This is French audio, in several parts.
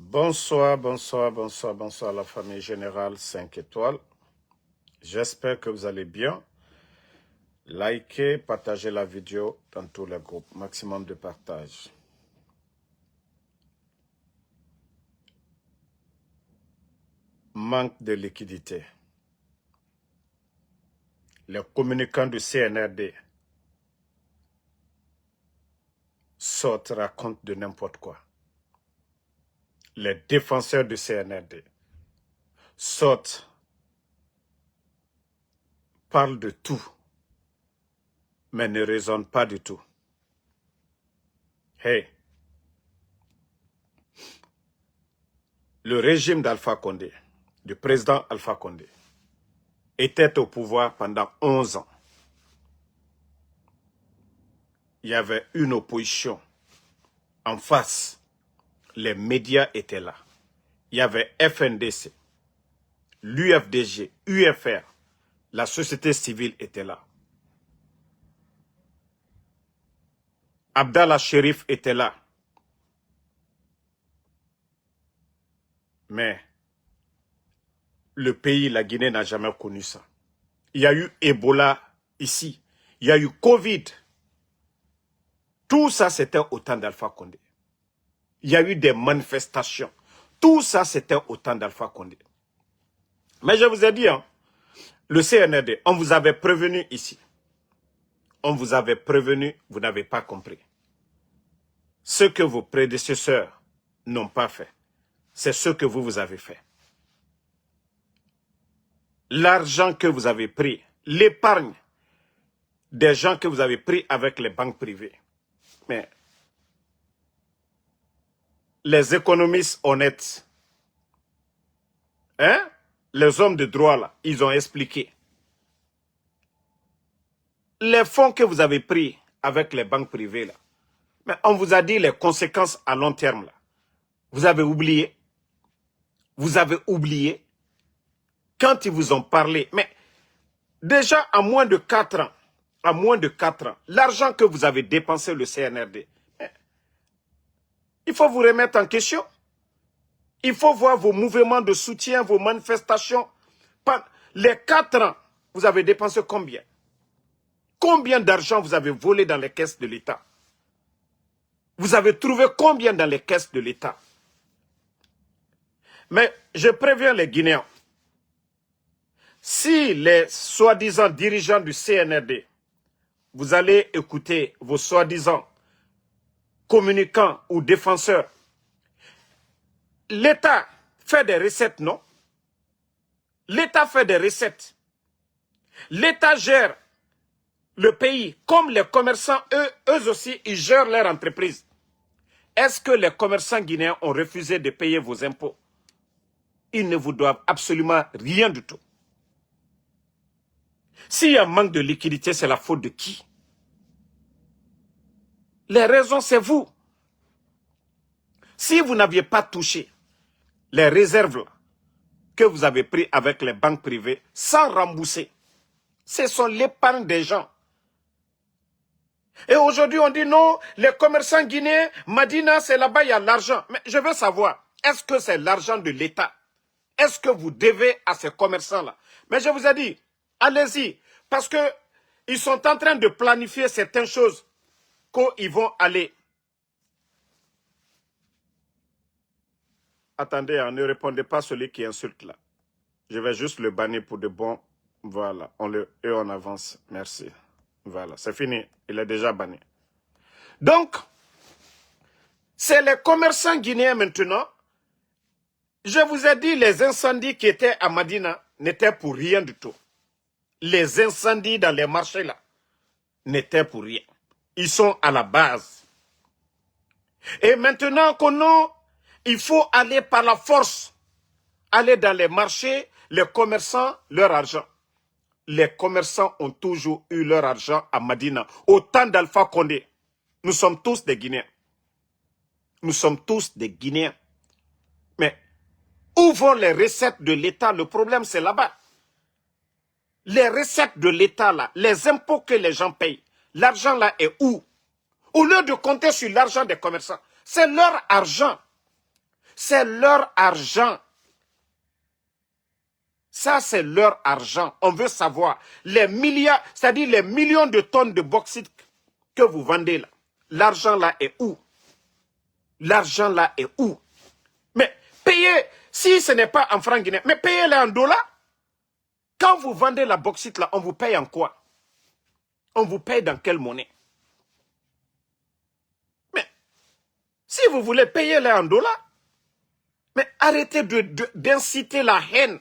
Bonsoir, bonsoir, bonsoir, bonsoir la famille générale 5 étoiles. J'espère que vous allez bien. Likez, partagez la vidéo dans tous les groupes. Maximum de partage. Manque de liquidité. Les communicants du CNRD sortent, racontent de n'importe quoi. Les défenseurs du CNRD sortent, parlent de tout, mais ne raisonnent pas du tout. Hey, le régime d'Alpha Condé, du président Alpha Condé, était au pouvoir pendant 11 ans. Il y avait une opposition en face. Les médias étaient là. Il y avait FNDC, l'UFDG, UFR. La société civile était là. Abdallah Sherif était là. Mais le pays, la Guinée, n'a jamais connu ça. Il y a eu Ebola ici. Il y a eu Covid. Tout ça, c'était au temps d'Alpha Condé. Il y a eu des manifestations. Tout ça, c'était au temps d'Alpha Condé. Mais je vous ai dit, hein, le CNRD, on vous avait prévenu ici. On vous avait prévenu, vous n'avez pas compris. Ce que vos prédécesseurs n'ont pas fait, c'est ce que vous avez fait. L'argent que vous avez pris, l'épargne des gens que vous avez pris avec les banques privées. Mais les économistes honnêtes, hein, les hommes de droit là, ils ont expliqué. Les fonds que vous avez pris avec les banques privées là, mais on vous a dit les conséquences à long terme là. Vous avez oublié. Vous avez oublié quand ils vous ont parlé. Mais déjà à moins de 4 ans, l'argent que vous avez dépensé le CNRD, il faut vous remettre en question. Il faut voir vos mouvements de soutien, vos manifestations. Les 4 ans, vous avez dépensé combien? Combien d'argent vous avez volé dans les caisses de l'État? Vous avez trouvé combien dans les caisses de l'État? Mais je préviens les Guinéens. Si les soi-disant dirigeants du CNRD, vous allez écouter vos soi-disant communicants ou défenseurs, l'État fait des recettes, non? L'État fait des recettes. L'État gère le pays comme les commerçants, eux aussi, ils gèrent leur entreprise. Est-ce que les commerçants guinéens ont refusé de payer vos impôts? Ils ne vous doivent absolument rien du tout. S'il y a un manque de liquidité, c'est la faute de qui? Les raisons, c'est vous. Si vous n'aviez pas touché les réserves que vous avez prises avec les banques privées sans rembourser, ce sont l'épargne des gens. Et aujourd'hui, on dit non, les commerçants guinéens, Madina, c'est là-bas, il y a l'argent. Mais je veux savoir, est-ce que c'est l'argent de l'État? Est-ce que vous devez à ces commerçants-là? Mais je vous ai dit, allez-y, parce qu'ils sont en train de planifier certaines choses qu'ils vont aller. Attendez, hein, ne répondez pas à celui qui insulte là. Je vais juste le bannir pour de bon. Voilà, et on avance. Merci. Voilà, c'est fini. Il est déjà banni. Donc, c'est les commerçants guinéens maintenant. Je vous ai dit, les incendies qui étaient à Madina n'étaient pour rien du tout. Les incendies dans les marchés là n'étaient pour rien. Ils sont à la base. Et maintenant il faut aller par la force, aller dans les marchés, les commerçants, leur argent. Les commerçants ont toujours eu leur argent à Madina. Au temps d'Alpha Condé, nous sommes tous des Guinéens. Nous sommes tous des Guinéens. Mais où vont les recettes de l'État? Le problème, c'est là-bas. Les recettes de l'État, là, les impôts que les gens payent, l'argent là est où? Au lieu de compter sur l'argent des commerçants, c'est leur argent. C'est leur argent. Ça, c'est leur argent. On veut savoir les milliards, c'est-à-dire les millions de tonnes de bauxite que vous vendez là. L'argent là est où? L'argent là est où? Mais payez, si ce n'est pas en francs guinéens, mais payez-les en dollars. Quand vous vendez la bauxite là, on vous paye en quoi? On vous paye dans quelle monnaie? Mais si vous voulez payer les en dollars, mais arrêtez d'inciter la haine.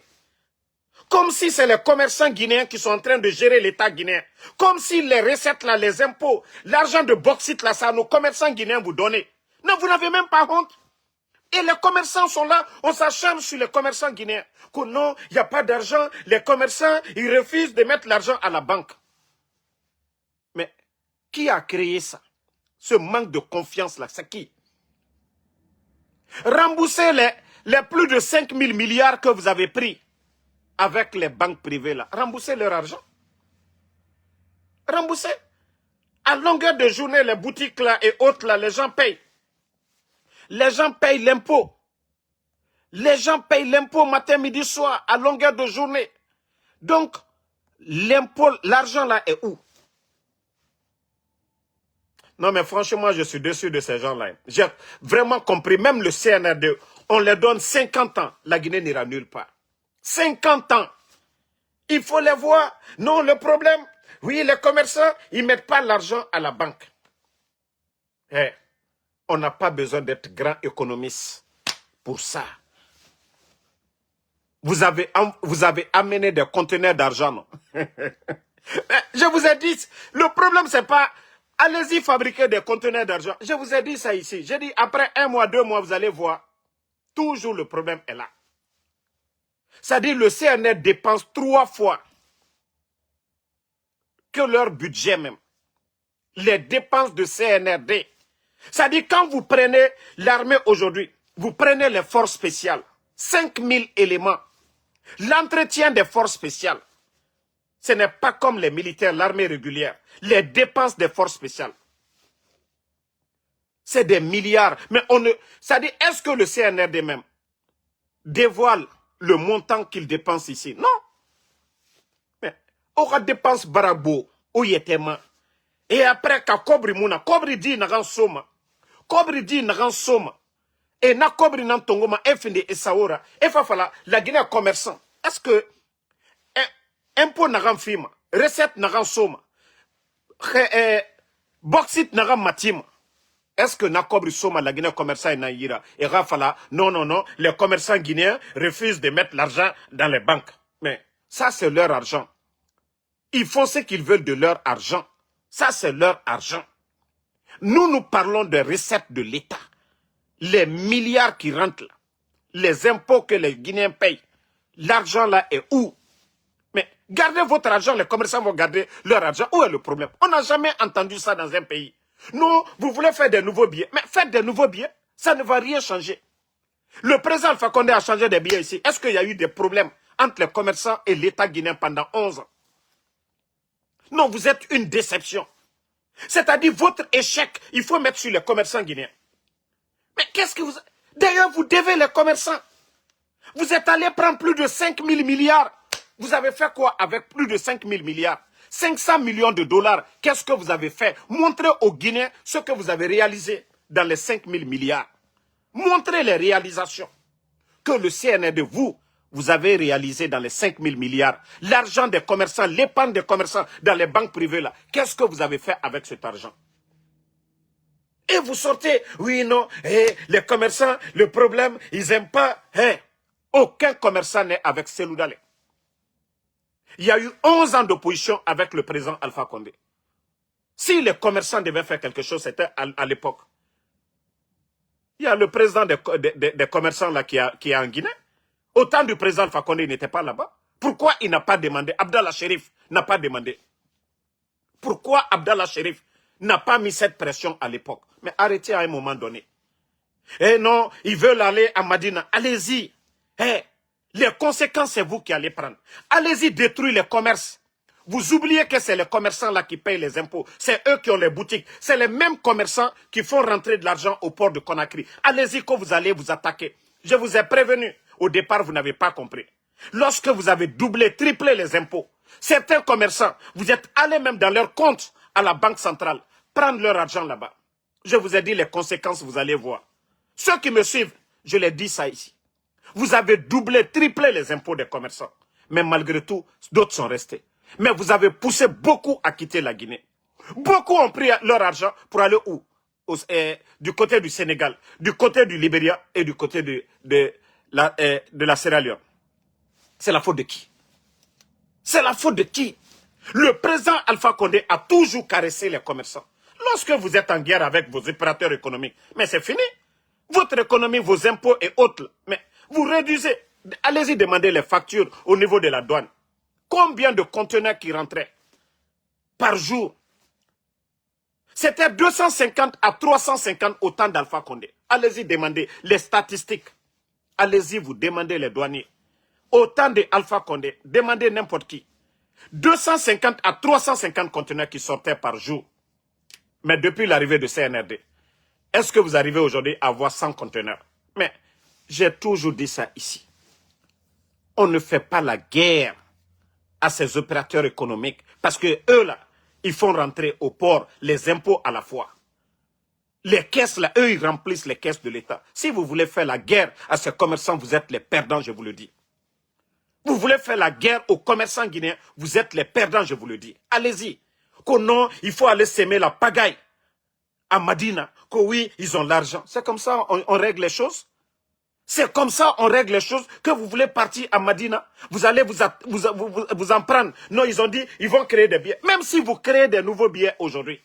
Comme si c'est les commerçants guinéens qui sont en train de gérer l'État guinéen. Comme si les recettes là, les impôts, l'argent de bauxite là, ça nos commerçants guinéens vous donnent. Non, vous n'avez même pas honte. Et les commerçants sont là, on s'acharne sur les commerçants guinéens. Que non, il n'y a pas d'argent, les commerçants, ils refusent de mettre l'argent à la banque. Mais qui a créé ça? Ce manque de confiance là, c'est qui? Remboursez les plus de 5 000 milliards que vous avez pris avec les banques privées là. Remboursez leur argent. Remboursez. À longueur de journée, les boutiques là et autres là, les gens payent. Les gens payent l'impôt. Les gens payent l'impôt matin, midi, soir, à longueur de journée. Donc, l'impôt, l'argent là est où? Non mais franchement, je suis déçu de ces gens-là. J'ai vraiment compris, même le CNRD, on leur donne 50 ans, la Guinée n'ira nulle part. 50 ans. Il faut les voir. Non, le problème, oui, les commerçants, ils ne mettent pas l'argent à la banque. Eh, on n'a pas besoin d'être grand économiste pour ça. Vous avez amené des conteneurs d'argent, non? Je vous ai dit, le problème, c'est pas, allez-y fabriquer des conteneurs d'argent. Je vous ai dit ça ici. J'ai dit, après 1 mois, 2 mois, vous allez voir, toujours le problème est là. C'est-à-dire, le CNR dépense 3 fois que leur budget même. Les dépenses de CNRD. C'est-à-dire, quand vous prenez l'armée aujourd'hui, vous prenez les forces spéciales, 5000 éléments, l'entretien des forces spéciales, ce n'est pas comme les militaires, l'armée régulière, les dépenses des forces spéciales. C'est des milliards. Mais on ne... C'est-à-dire, est-ce que le CNRD même dévoile le montant qu'il dépense ici? Non. Mais, on dépense barabo, oyetema. Et après, quand Kobri Mouna, Kobri dit nagan soma. Kobri dit nagan soma. Et na Kobri nan tongoma, efinde et saora. Et fafala, la Guinée commerçant. Est-ce que impôt nagan fima, recette nagan soma, bauxite nagan matima? Est-ce que na Kobri soma, la Guinée commerçant et naïra? Et rafala, non, non, non, les commerçants guinéens refusent de mettre l'argent dans les banques. Mais ça, c'est leur argent. Ils font ce qu'ils veulent de leur argent. Ça, c'est leur argent. Nous parlons des recettes de l'État. Les milliards qui rentrent là. Les impôts que les Guinéens payent. L'argent là est où? Mais gardez votre argent, les commerçants vont garder leur argent. Où est le problème? On n'a jamais entendu ça dans un pays. Non, vous voulez faire des nouveaux billets. Mais faites des nouveaux billets, ça ne va rien changer. Le président Alpha Condé a changé des billets ici. Est-ce qu'il y a eu des problèmes entre les commerçants et l'État guinéen pendant 11 ans? Non, vous êtes une déception. C'est-à-dire, votre échec, il faut mettre sur les commerçants guinéens. Mais qu'est-ce que vous... D'ailleurs, vous devez les commerçants. Vous êtes allé prendre plus de 5 000 milliards. Vous avez fait quoi avec plus de 5 000 milliards? 500 millions de dollars. Qu'est-ce que vous avez fait? Montrez aux Guinéens ce que vous avez réalisé dans les 5 000 milliards. Montrez les réalisations que le CNR de vous avez réalisé dans les 5 000 milliards. L'argent des commerçants, l'épargne des commerçants dans les banques privées là. Qu'est-ce que vous avez fait avec cet argent? Et vous sortez, oui, non, les commerçants, le problème, ils n'aiment pas. Aucun commerçant n'est avec Cellou Dalein. Il y a eu 11 ans d'opposition avec le président Alpha Condé. Si les commerçants devaient faire quelque chose, c'était à l'époque. Il y a le président des commerçants là qui est en Guinée. Autant du président Alpha Condé n'était pas là-bas. Pourquoi il n'a pas demandé? Abdallah Chérif n'a pas demandé. Pourquoi Abdallah Chérif n'a pas mis cette pression à l'époque? Mais arrêtez à un moment donné. Eh non, ils veulent aller à Madina. Allez-y. Les conséquences, c'est vous qui allez prendre. Allez-y détruire les commerces. Vous oubliez que c'est les commerçants là qui payent les impôts. C'est eux qui ont les boutiques. C'est les mêmes commerçants qui font rentrer de l'argent au port de Conakry. Allez-y quand vous allez vous attaquer. Je vous ai prévenu. Au départ, vous n'avez pas compris. Lorsque vous avez doublé, triplé les impôts, certains commerçants, vous êtes allés même dans leur compte à la banque centrale, prendre leur argent là-bas. Je vous ai dit les conséquences, vous allez voir. Ceux qui me suivent, je l'ai dit ça ici. Vous avez doublé, triplé les impôts des commerçants. Mais malgré tout, d'autres sont restés. Mais vous avez poussé beaucoup à quitter la Guinée. Beaucoup ont pris leur argent pour aller où? Du côté du Sénégal, du côté du Libéria et du côté de la Sierra Leone. C'est la faute de qui? C'est la faute de qui? Le président Alpha Condé a toujours caressé les commerçants. Lorsque vous êtes en guerre avec vos opérateurs économiques, mais c'est fini. Votre économie, vos impôts et autres, mais vous réduisez. Allez-y demander les factures au niveau de la douane. Combien de conteneurs qui rentraient par jour? C'était 250 à 350 au temps d'Alpha Condé. Allez-y demander les statistiques. Allez-y vous demandez les douaniers. Au temps d'Alpha Condé, demandez n'importe qui. 250 à 350 conteneurs qui sortaient par jour. Mais depuis l'arrivée de CNRD, est-ce que vous arrivez aujourd'hui à avoir 100 conteneurs? Mais j'ai toujours dit ça ici. On ne fait pas la guerre à ces opérateurs économiques parce que eux là, ils font rentrer au port les impôts à la fois. Les caisses là, eux ils remplissent les caisses de l'État. Si vous voulez faire la guerre à ces commerçants, vous êtes les perdants, je vous le dis. Vous voulez faire la guerre aux commerçants guinéens, vous êtes les perdants, je vous le dis. Allez-y. Que non, il faut aller s'aimer la pagaille à Madina. Que oui, ils ont l'argent. C'est comme ça on règle les choses. C'est comme ça on règle les choses. Que vous voulez partir à Madina, vous allez vous en prendre. Non, ils ont dit, ils vont créer des billets. Même si vous créez des nouveaux billets aujourd'hui,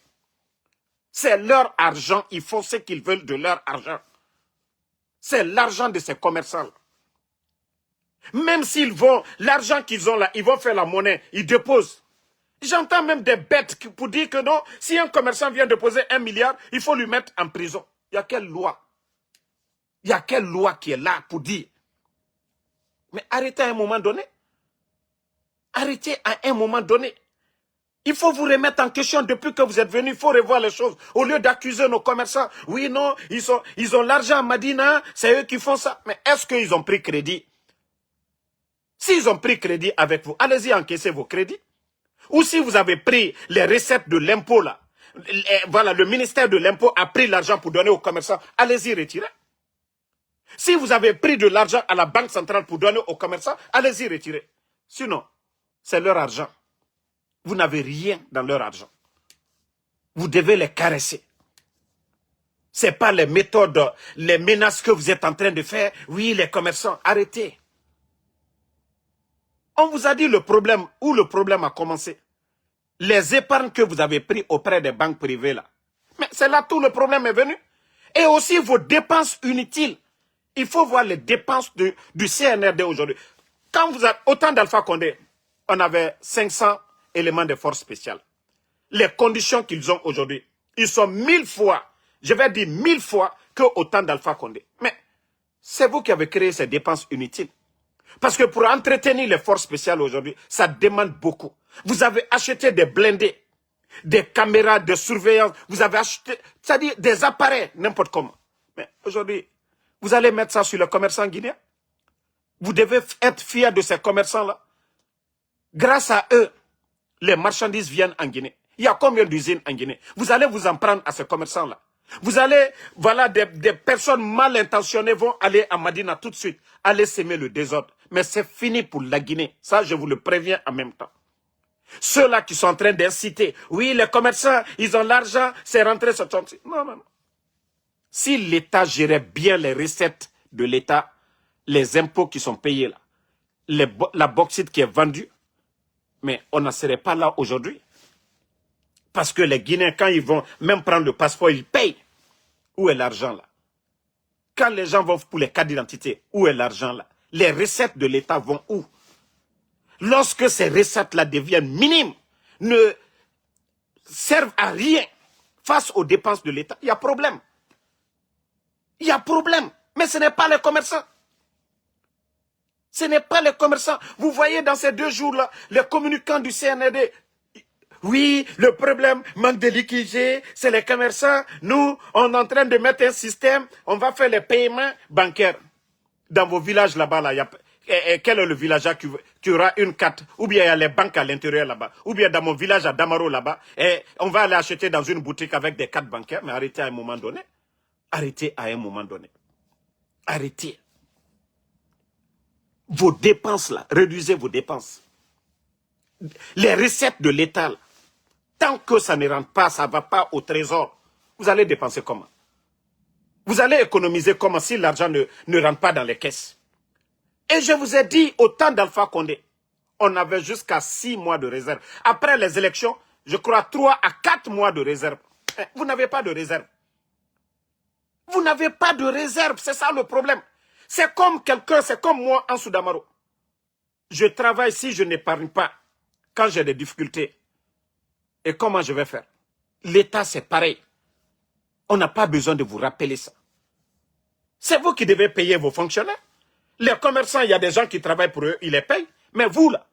c'est leur argent. Ils font ce qu'ils veulent de leur argent. C'est l'argent de ces commerçants-là. Même s'ils vont, l'argent qu'ils ont là, ils vont faire la monnaie, ils déposent. J'entends même des bêtes pour dire que non, si un commerçant vient déposer 1 milliard, il faut lui mettre en prison. Il y a quelle loi? Il y a quelle loi qui est là pour dire? Mais arrêtez à un moment donné. Arrêtez à un moment donné. Il faut vous remettre en question depuis que vous êtes venu. Il faut revoir les choses. Au lieu d'accuser nos commerçants. Oui, non, ils ont l'argent à Madina, c'est eux qui font ça. Mais est-ce qu'ils ont pris crédit? S'ils ont pris crédit avec vous, allez-y encaisser vos crédits. Ou si vous avez pris les recettes de l'impôt là, voilà, le ministère de l'impôt a pris l'argent pour donner aux commerçants, allez-y retirer. Si vous avez pris de l'argent à la banque centrale pour donner aux commerçants, allez-y retirer. Sinon, c'est leur argent. Vous n'avez rien dans leur argent. Vous devez les caresser. Ce n'est pas les méthodes, les menaces que vous êtes en train de faire. Oui, les commerçants, arrêtez. On vous a dit le problème, où le problème a commencé. Les épargnes que vous avez prises auprès des banques privées là. Mais c'est là tout le problème est venu. Et aussi vos dépenses inutiles. Il faut voir les dépenses du CNRD aujourd'hui. Quand vous avez autant d'Alpha Condé, on avait 500 éléments de force spéciale. Les conditions qu'ils ont aujourd'hui, ils sont 1000 fois, je vais dire 1000 fois que autant d'Alpha Condé. Mais c'est vous qui avez créé ces dépenses inutiles. Parce que pour entretenir les forces spéciales aujourd'hui, ça demande beaucoup. Vous avez acheté des blindés, des caméras de surveillance, vous avez acheté, c'est-à-dire des appareils, n'importe comment. Mais aujourd'hui, vous allez mettre ça sur les commerçants guinéens. Vous devez être fiers de ces commerçants-là. Grâce à eux, les marchandises viennent en Guinée. Il y a combien d'usines en Guinée? Vous allez vous en prendre à ces commerçants-là. Vous allez, voilà, des personnes mal intentionnées vont aller à Madina tout de suite, aller s'aimer le désordre. Mais c'est fini pour la Guinée. Ça, je vous le préviens en même temps. Ceux-là qui sont en train d'inciter, oui, les commerçants, ils ont l'argent, c'est rentré sur ton... Non, non, non. Si l'État gérait bien les recettes de l'État, les impôts qui sont payés là, la bauxite qui est vendue, mais on n'en serait pas là aujourd'hui. Parce que les Guinéens, quand ils vont même prendre le passeport, ils payent. Où est l'argent là? Quand les gens vont pour les cartes d'identité, où est l'argent là? Les recettes de l'État vont où? Lorsque ces recettes-là deviennent minimes, ne servent à rien face aux dépenses de l'État, il y a problème. Il y a problème. Mais ce n'est pas les commerçants. Ce n'est pas les commerçants. Vous voyez dans ces 2 jours-là, les communicants du CNRD, oui, le problème, manque de liquidité, c'est les commerçants. Nous, on est en train de mettre un système, on va faire les paiements bancaires. dans vos villages là-bas, quel est le village qui aura une carte, ou bien il y a les banques à l'intérieur là-bas, ou bien dans mon village à Damaro là-bas, et on va aller acheter dans une boutique avec des cartes bancaires, mais arrêtez à un moment donné. Arrêtez à un moment donné. Arrêtez. Vos dépenses là, réduisez vos dépenses. Les recettes de l'État, tant que ça ne rentre pas, ça ne va pas au trésor, vous allez dépenser comment? Vous allez économiser comment si l'argent ne rentre pas dans les caisses? Et je vous ai dit, au temps d'Alpha Condé, on avait jusqu'à 6 mois de réserve. Après les élections, je crois 3 à 4 mois de réserve. Vous n'avez pas de réserve. Vous n'avez pas de réserve, c'est ça le problème. C'est comme quelqu'un, c'est comme moi en Soudamaro. Je travaille si je n'épargne pas quand j'ai des difficultés. Et comment je vais faire? L'État, c'est pareil. On n'a pas besoin de vous rappeler ça. C'est vous qui devez payer vos fonctionnaires. Les commerçants, il y a des gens qui travaillent pour eux, ils les payent. Mais vous, là,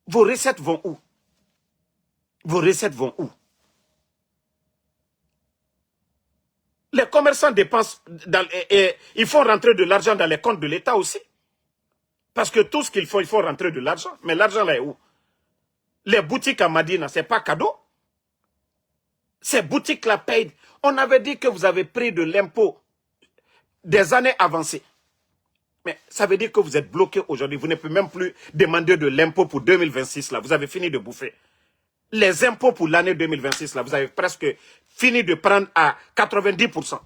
vos recettes vont où? Vos recettes vont où? Les commerçants dépensent, et ils font rentrer de l'argent dans les comptes de l'État aussi. Parce que tout ce qu'il faut rentrer de l'argent. Mais l'argent là est où? Les boutiques à Madina, ce n'est pas cadeau. Ces boutiques-là payent. On avait dit que vous avez pris de l'impôt des années avancées. Mais ça veut dire que vous êtes bloqué aujourd'hui. Vous ne pouvez même plus demander de l'impôt pour 2026. Là. Vous avez fini de bouffer. Les impôts pour l'année 2026, là, vous avez presque fini de prendre à 90%.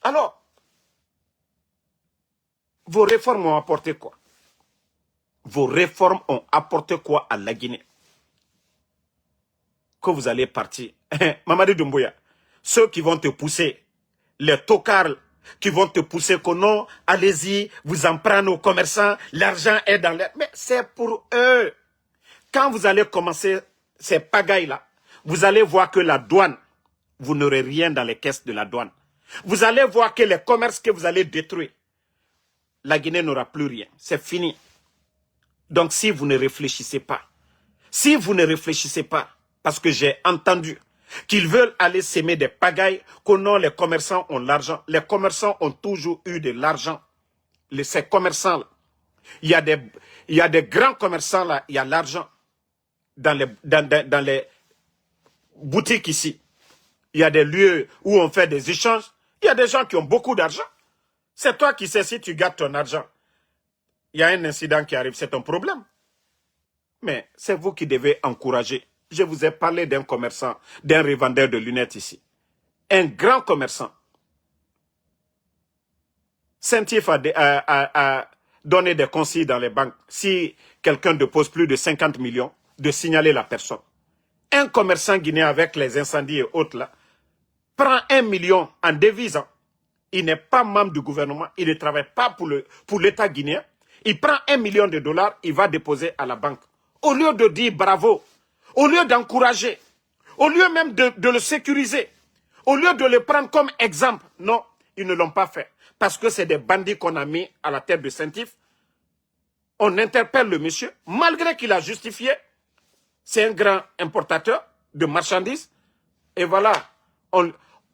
Alors, vos réformes ont apporté quoi? Vos réformes ont apporté quoi à la Guinée? Que vous allez partir. Mamadi Doumbouya, ceux qui vont te pousser, les tocards qui vont te pousser que non, allez-y, vous en prenez aux commerçants, l'argent est dans l'air. Mais c'est pour eux. Quand vous allez commencer ces pagailles-là, vous allez voir que la douane, vous n'aurez rien dans les caisses de la douane. Vous allez voir que les commerces que vous allez détruire, la Guinée n'aura plus rien. C'est fini. Donc si vous ne réfléchissez pas, parce que j'ai entendu qu'ils veulent aller s'aimer des pagailles, que non, les commerçants ont l'argent. Les commerçants ont toujours eu de l'argent. Ces commerçants-là, il y a des grands commerçants là, il y a l'argent dans les boutiques ici. Il y a des lieux où on fait des échanges. Il y a des gens qui ont beaucoup d'argent. C'est toi qui sais si tu gardes ton argent. Il y a un incident qui arrive, c'est ton problème. Mais c'est vous qui devez encourager. Je vous ai parlé d'un commerçant, d'un revendeur de lunettes ici. Un grand commerçant. Saint-Yves a donné des consignes dans les banques. Si quelqu'un dépose plus de 50 millions, de signaler la personne. Un commerçant guinéen avec les incendies et autres là, prend 1 million en devisant. Il n'est pas membre du gouvernement, il ne travaille pas pour l'État guinéen. Il prend 1 million de dollars, il va déposer à la banque. Au lieu de dire bravo, au lieu d'encourager, au lieu même de le sécuriser, au lieu de le prendre comme exemple, non, ils ne l'ont pas fait. Parce que c'est des bandits qu'on a mis à la tête de Saint-Yves. On interpelle le monsieur, malgré qu'il a justifié, c'est un grand importateur de marchandises. Et voilà,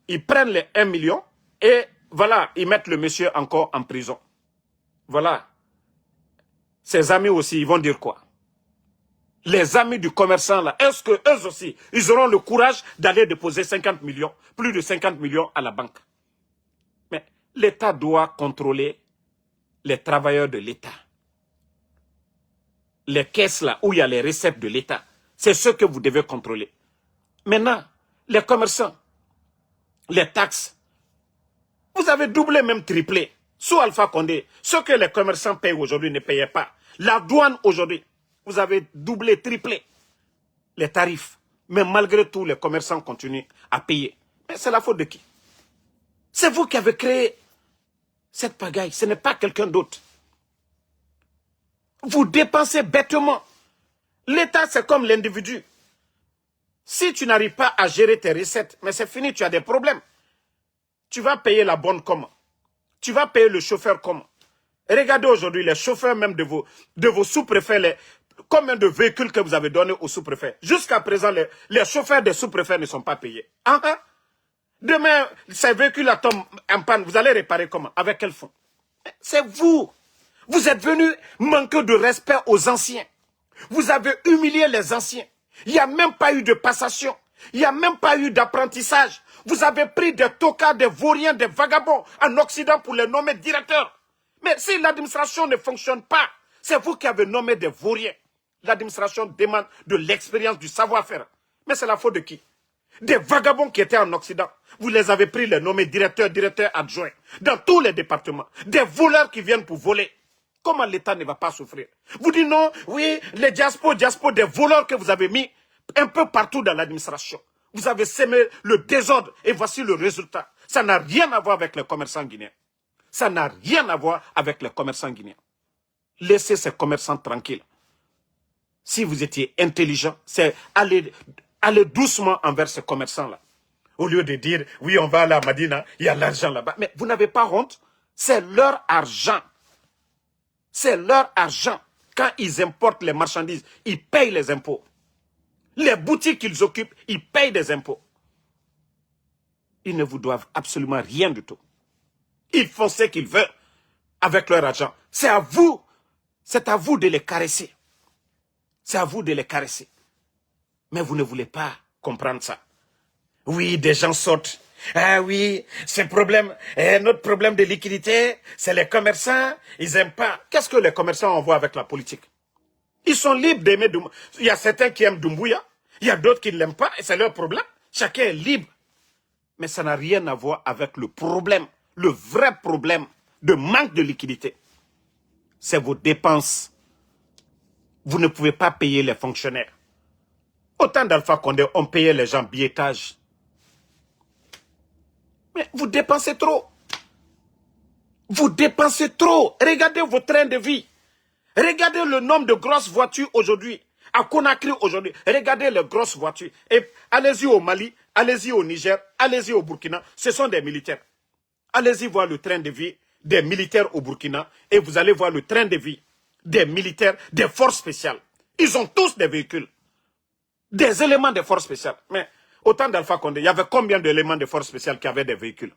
ils prennent les 1 million et voilà, ils mettent le monsieur encore en prison. Voilà. Ses amis aussi, ils vont dire quoi? Les amis du commerçant là, est-ce que eux aussi, ils auront le courage d'aller déposer 50 millions, plus de 50 millions à la banque? Mais l'État doit contrôler les travailleurs de l'État. Les caisses là, où il y a les recettes de l'État, c'est ce que vous devez contrôler. Maintenant, les commerçants, les taxes, vous avez doublé, même triplé. Sous Alpha Condé, ce que les commerçants payent aujourd'hui ne payaient pas. La douane aujourd'hui, vous avez doublé, triplé les tarifs. Mais malgré tout, les commerçants continuent à payer. Mais c'est la faute de qui? C'est vous qui avez créé cette pagaille. Ce n'est pas quelqu'un d'autre. Vous dépensez bêtement. L'État, c'est comme l'individu. Si tu n'arrives pas à gérer tes recettes, mais c'est fini, tu as des problèmes. Tu vas payer la bonne comment? Tu vas payer le chauffeur comment? Regardez aujourd'hui les chauffeurs même de vos sous-préfets, combien de véhicules que vous avez donnés aux sous-préfets. Jusqu'à présent, les chauffeurs des sous-préfets ne sont pas payés. Demain, ces véhicules-là tombent en panne. Vous allez réparer comment? Avec quel fonds? C'est vous. Vous êtes venus manquer de respect aux anciens. Vous avez humilié les anciens. Il n'y a même pas eu de passation. Il n'y a même pas eu d'apprentissage. Vous avez pris des tocards, des vauriens, des vagabonds en Occident pour les nommer directeurs. Mais si l'administration ne fonctionne pas, c'est vous qui avez nommé des vauriens. L'administration demande de l'expérience, du savoir-faire. Mais c'est la faute de qui? Des vagabonds qui étaient en Occident. Vous les avez pris, les nommés directeurs, directeurs adjoints, dans tous les départements. Des voleurs qui viennent pour voler. Comment l'État ne va pas souffrir? Vous dites non, oui, les diaspos, des voleurs que vous avez mis un peu partout dans l'administration. Vous avez sémé le désordre et voici le résultat. Ça n'a rien à voir avec les commerçants guinéens. Ça n'a rien à voir avec les commerçants guinéens. Laissez ces commerçants tranquilles. Si vous étiez intelligent, c'est aller doucement envers ces commerçants-là. Au lieu de dire, oui, on va à la Madina, il y a l'argent là-bas. Mais vous n'avez pas honte? C'est leur argent. C'est leur argent. Quand ils importent les marchandises, ils payent les impôts. Les boutiques qu'ils occupent, ils payent des impôts. Ils ne vous doivent absolument rien du tout. Ils font ce qu'ils veulent avec leur argent. C'est à vous de les caresser. C'est à vous de les caresser. Mais vous ne voulez pas comprendre ça. Oui, des gens sortent. Ah oui, notre problème de liquidité, c'est les commerçants, ils n'aiment pas. Qu'est-ce que les commerçants envoient avec la politique? Ils sont libres d'aimer Doumbouya. Il y a certains qui aiment Doumbouya, il y a d'autres qui ne l'aiment pas, et c'est leur problème. Chacun est libre. Mais ça n'a rien à voir avec le problème, le vrai problème de manque de liquidité. C'est vos dépenses. Vous ne pouvez pas payer les fonctionnaires. Autant d'Alpha Condé, on payait les gens billetage. Mais vous dépensez trop. Vous dépensez trop. Regardez vos trains de vie. Regardez le nombre de grosses voitures aujourd'hui. À Conakry aujourd'hui. Regardez les grosses voitures. Et allez-y au Mali, allez-y au Niger, allez-y au Burkina. Ce sont des militaires. Allez-y voir le train de vie des militaires au Burkina. Et vous allez voir le train de vie des militaires, des forces spéciales. Ils ont tous des véhicules. Des éléments de forces spéciales. Mais au temps d'Alpha Condé, il y avait combien d'éléments de forces spéciales qui avaient des véhicules?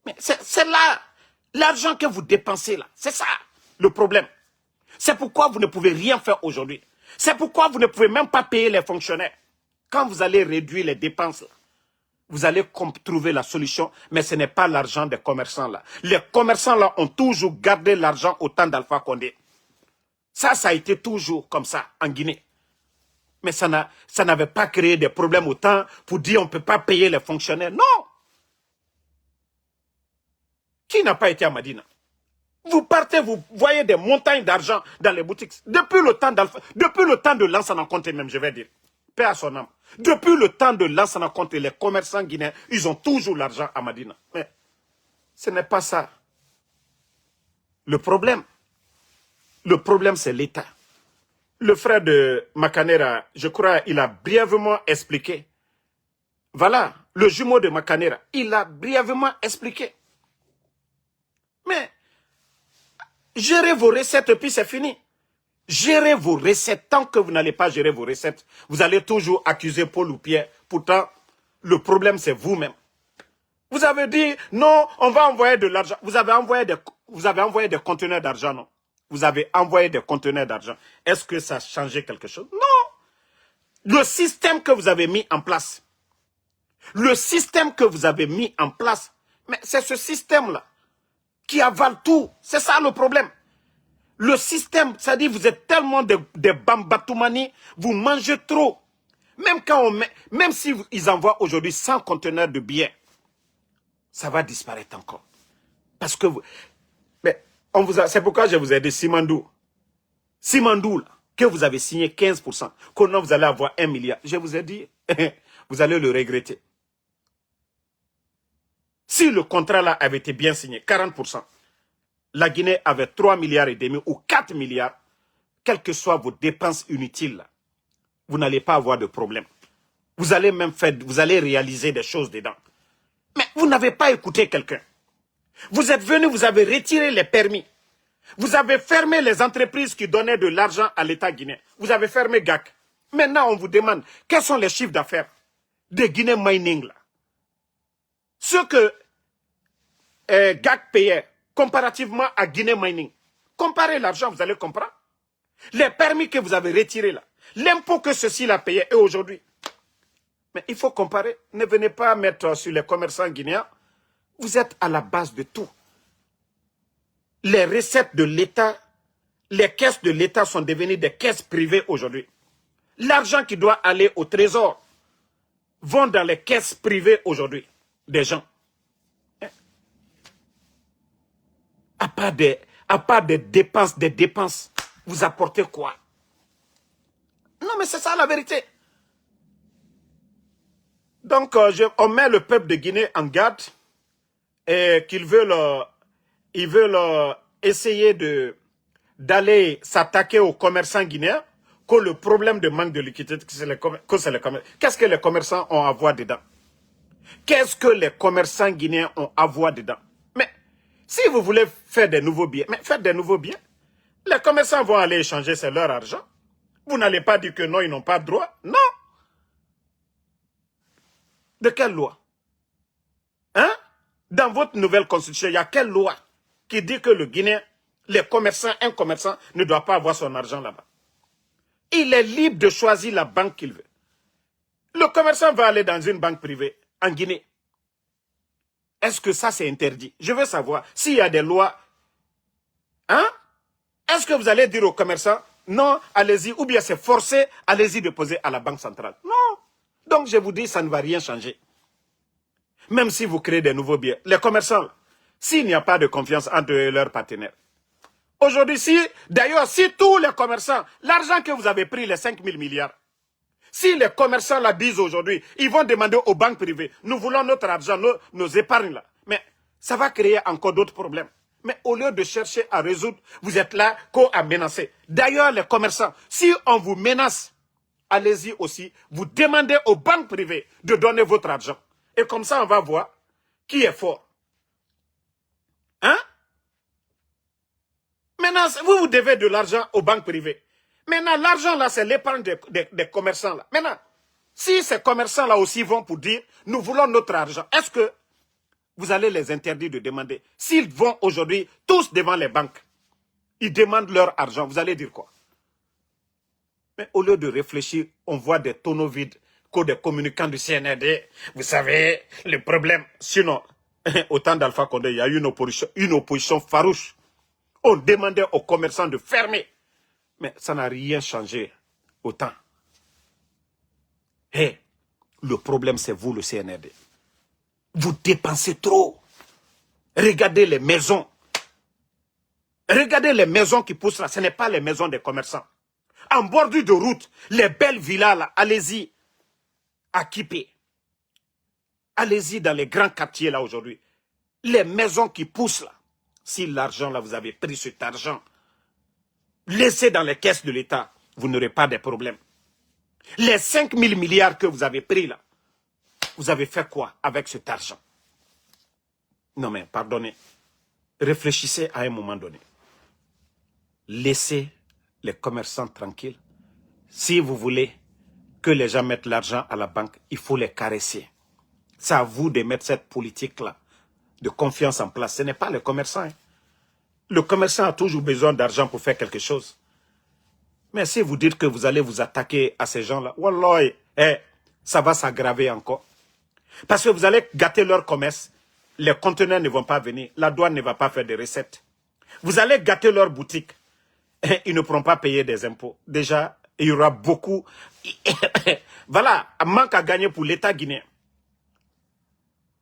Mais c'est là, l'argent que vous dépensez là. C'est ça, le problème. C'est pourquoi vous ne pouvez rien faire aujourd'hui. C'est pourquoi vous ne pouvez même pas payer les fonctionnaires. Quand vous allez réduire les dépenses, là, vous allez trouver la solution, mais ce n'est pas l'argent des commerçants là. Les commerçants là ont toujours gardé l'argent au temps d'Alpha Condé. Ça a été toujours comme ça en Guinée. Mais ça n'avait pas créé des problèmes autant pour dire on ne peut pas payer les fonctionnaires. Non. Qui n'a pas été à Madina? Vous partez, vous voyez des montagnes d'argent dans les boutiques. Depuis le temps de Lansana Conté même, je vais dire. Paix à son âme. Depuis le temps de Lansana Conté, les commerçants guinéens, ils ont toujours l'argent à Madina. Mais ce n'est pas ça. Le problème, c'est l'État. Le frère de Makanera, je crois, il a brièvement expliqué. Voilà, le jumeau de Makanera, il a brièvement expliqué. Mais, gérez vos recettes et puis c'est fini. Gérez vos recettes. Tant que vous n'allez pas gérer vos recettes, vous allez toujours accuser Paul ou Pierre. Pourtant, le problème c'est vous-même. Vous avez dit, non, on va envoyer de l'argent. Vous avez envoyé des conteneurs d'argent, non? Vous avez envoyé des conteneurs d'argent. Est-ce que ça a changé quelque chose? Non. Le système que vous avez mis en place, mais c'est ce système-là qui avale tout. C'est ça le problème. Le système, ça dit vous êtes tellement des bambatoumani, vous mangez trop. Même si ils envoient aujourd'hui 100 conteneurs de billets, ça va disparaître encore. Parce que c'est pourquoi je vous ai dit Simandou. Simandou, là, que vous avez signé 15%, qu'on vous allez avoir 1 milliard. Je vous ai dit, vous allez le regretter. Si le contrat là avait été bien signé, 40%, la Guinée avait 3 milliards et demi ou 4 milliards, quelles que soient vos dépenses inutiles, là, vous n'allez pas avoir de problème. Vous allez réaliser des choses dedans. Mais vous n'avez pas écouté quelqu'un. Vous êtes venu, vous avez retiré les permis. Vous avez fermé les entreprises qui donnaient de l'argent à l'État guinéen. Vous avez fermé GAC. Maintenant, on vous demande, quels sont les chiffres d'affaires de Guinée Mining là? Ce que GAC payait comparativement à Guinée Mining. Comparez l'argent, vous allez comprendre. Les permis que vous avez retirés là, l'impôt que ceci l'a payé et aujourd'hui. Mais il faut comparer. Ne venez pas mettre sur les commerçants guinéens. Vous êtes à la base de tout. Les recettes de l'État, les caisses de l'État sont devenues des caisses privées aujourd'hui. L'argent qui doit aller au trésor vont dans les caisses privées aujourd'hui des gens. À part des dépenses, vous apportez quoi? Non, mais c'est ça la vérité. Donc, on met le peuple de Guinée en garde et qu'ils veulent, essayer d'aller s'attaquer aux commerçants guinéens, que le problème de manque de liquidité, qu'est-ce que les commerçants ont à voir dedans? Qu'est-ce que les commerçants guinéens ont à voir dedans? Mais si vous voulez faire des nouveaux biens, mais faites des nouveaux biens. Les commerçants vont aller échanger, c'est leur argent. Vous n'allez pas dire que non, ils n'ont pas de droit. Non. De quelle loi? Hein? Dans votre nouvelle constitution, il y a quelle loi qui dit que le Guinéen, un commerçant ne doit pas avoir son argent là-bas? Il est libre de choisir la banque qu'il veut. Le commerçant va aller dans une banque privée en Guinée. Est-ce que ça c'est interdit? Je veux savoir s'il y a des lois. Hein? Est-ce que vous allez dire aux commerçants, non, allez-y, ou bien c'est forcé, allez-y déposer à la banque centrale? Non. Donc je vous dis, ça ne va rien changer. Même si vous créez des nouveaux biens. Les commerçants, s'il n'y a pas de confiance entre eux et leurs partenaires. Aujourd'hui, d'ailleurs, si tous les commerçants, l'argent que vous avez pris, les 5 000 milliards, si les commerçants la disent aujourd'hui, ils vont demander aux banques privées, nous voulons notre argent, nos épargnes là. Mais ça va créer encore d'autres problèmes. Mais au lieu de chercher à résoudre, vous êtes là qu'à menacer. D'ailleurs, les commerçants, si on vous menace, allez-y aussi, vous demandez aux banques privées de donner votre argent. Et comme ça, on va voir qui est fort. Hein? Maintenant, vous devez de l'argent aux banques privées. Maintenant, l'argent là, c'est l'épargne des commerçants là. Maintenant, si ces commerçants là aussi vont pour dire, nous voulons notre argent, est-ce que vous allez les interdire de demander? S'ils vont aujourd'hui tous devant les banques, ils demandent leur argent, vous allez dire quoi? Mais au lieu de réfléchir, on voit des tonneaux vides, que des communicants du CNRD. Vous savez, le problème, sinon, au temps d'Alpha Condé, il y a eu une opposition farouche. On demandait aux commerçants de fermer. Mais ça n'a rien changé autant. Le problème, c'est vous, le CNRD. Vous dépensez trop. Regardez les maisons. Regardez les maisons qui poussent là. Ce n'est pas les maisons des commerçants. En bordure de route, les belles villas là, allez-y. À Kipé. Allez-y dans les grands quartiers là aujourd'hui. Les maisons qui poussent là. Si l'argent là, vous avez pris cet argent, laissez dans les caisses de l'État, vous n'aurez pas de problème. Les 5 000 milliards que vous avez pris là, vous avez fait quoi avec cet argent? Non mais pardonnez, réfléchissez à un moment donné. Laissez les commerçants tranquilles. Si vous voulez que les gens mettent l'argent à la banque, il faut les caresser. C'est à vous de mettre cette politique-là de confiance en place. Ce n'est pas les commerçants. Hein. Le commerçant a toujours besoin d'argent pour faire quelque chose. Mais si vous dites que vous allez vous attaquer à ces gens-là, wallah, ça va s'aggraver encore. Parce que vous allez gâter leur commerce, les conteneurs ne vont pas venir, la douane ne va pas faire des recettes. Vous allez gâter leur boutique, ils ne pourront pas payer des impôts. Déjà, il y aura beaucoup, voilà, un manque à gagner pour l'État guinéen.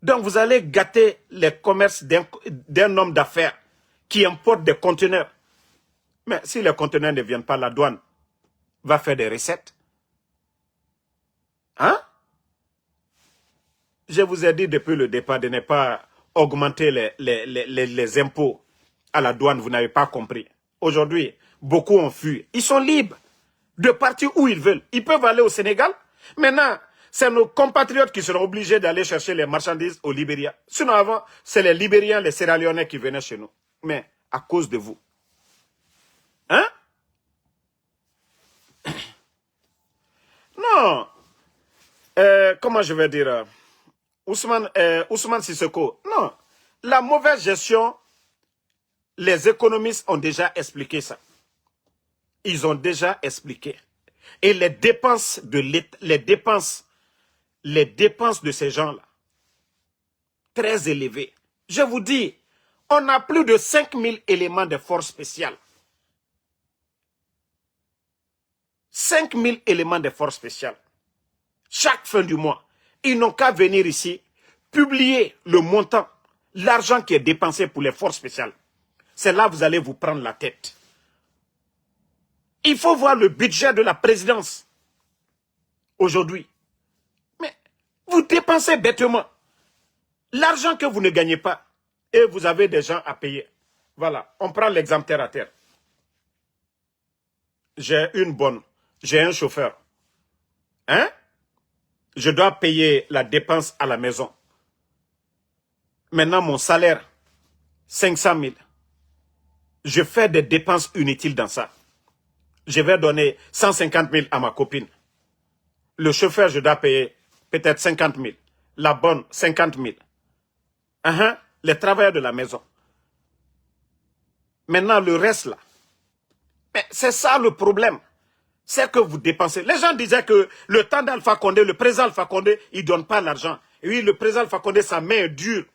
Donc vous allez gâter les commerces d'un homme d'affaires qui importe des conteneurs. Mais si les conteneurs ne viennent pas, la douane va faire des recettes. Hein? Je vous ai dit depuis le départ de ne pas augmenter les impôts à la douane, vous n'avez pas compris. Aujourd'hui, beaucoup ont fui. Ils sont libres de partir où ils veulent. Ils peuvent aller au Sénégal. Maintenant, c'est nos compatriotes qui seront obligés d'aller chercher les marchandises au Libéria. Sinon avant, c'est les Libériens, les Sierra Leonais qui venaient chez nous. Mais à cause de vous. Hein? Non. Comment je vais dire? Ousmane Sissoko. Non. La mauvaise gestion Les économistes ont déjà expliqué ça. Ils ont déjà expliqué. Et les dépenses de l'État, les dépenses de ces gens-là, très élevées. Je vous dis, on a plus de 5000 éléments de force spéciale. 5000 éléments de force spéciale. Chaque fin du mois, ils n'ont qu'à venir ici, publier le montant, l'argent qui est dépensé pour les forces spéciales. C'est là que vous allez vous prendre la tête. Il faut voir le budget de la présidence aujourd'hui. Mais vous dépensez bêtement l'argent que vous ne gagnez pas et vous avez des gens à payer. Voilà, on prend l'exemple terre à terre. J'ai une bonne, j'ai un chauffeur. Hein? Je dois payer la dépense à la maison. Maintenant, mon salaire, 500 000. Je fais des dépenses inutiles dans ça. Je vais donner 150 000 à ma copine. Le chauffeur, je dois payer peut-être 50 000. La bonne, 50 000. Les travailleurs de la maison. Maintenant, le reste là. C'est ça le problème. C'est que vous dépensez. Les gens disaient que le temps d'Alpha Condé, le président Alpha Condé, il ne donne pas l'argent. Et oui, le président Alpha Condé, sa main est dure.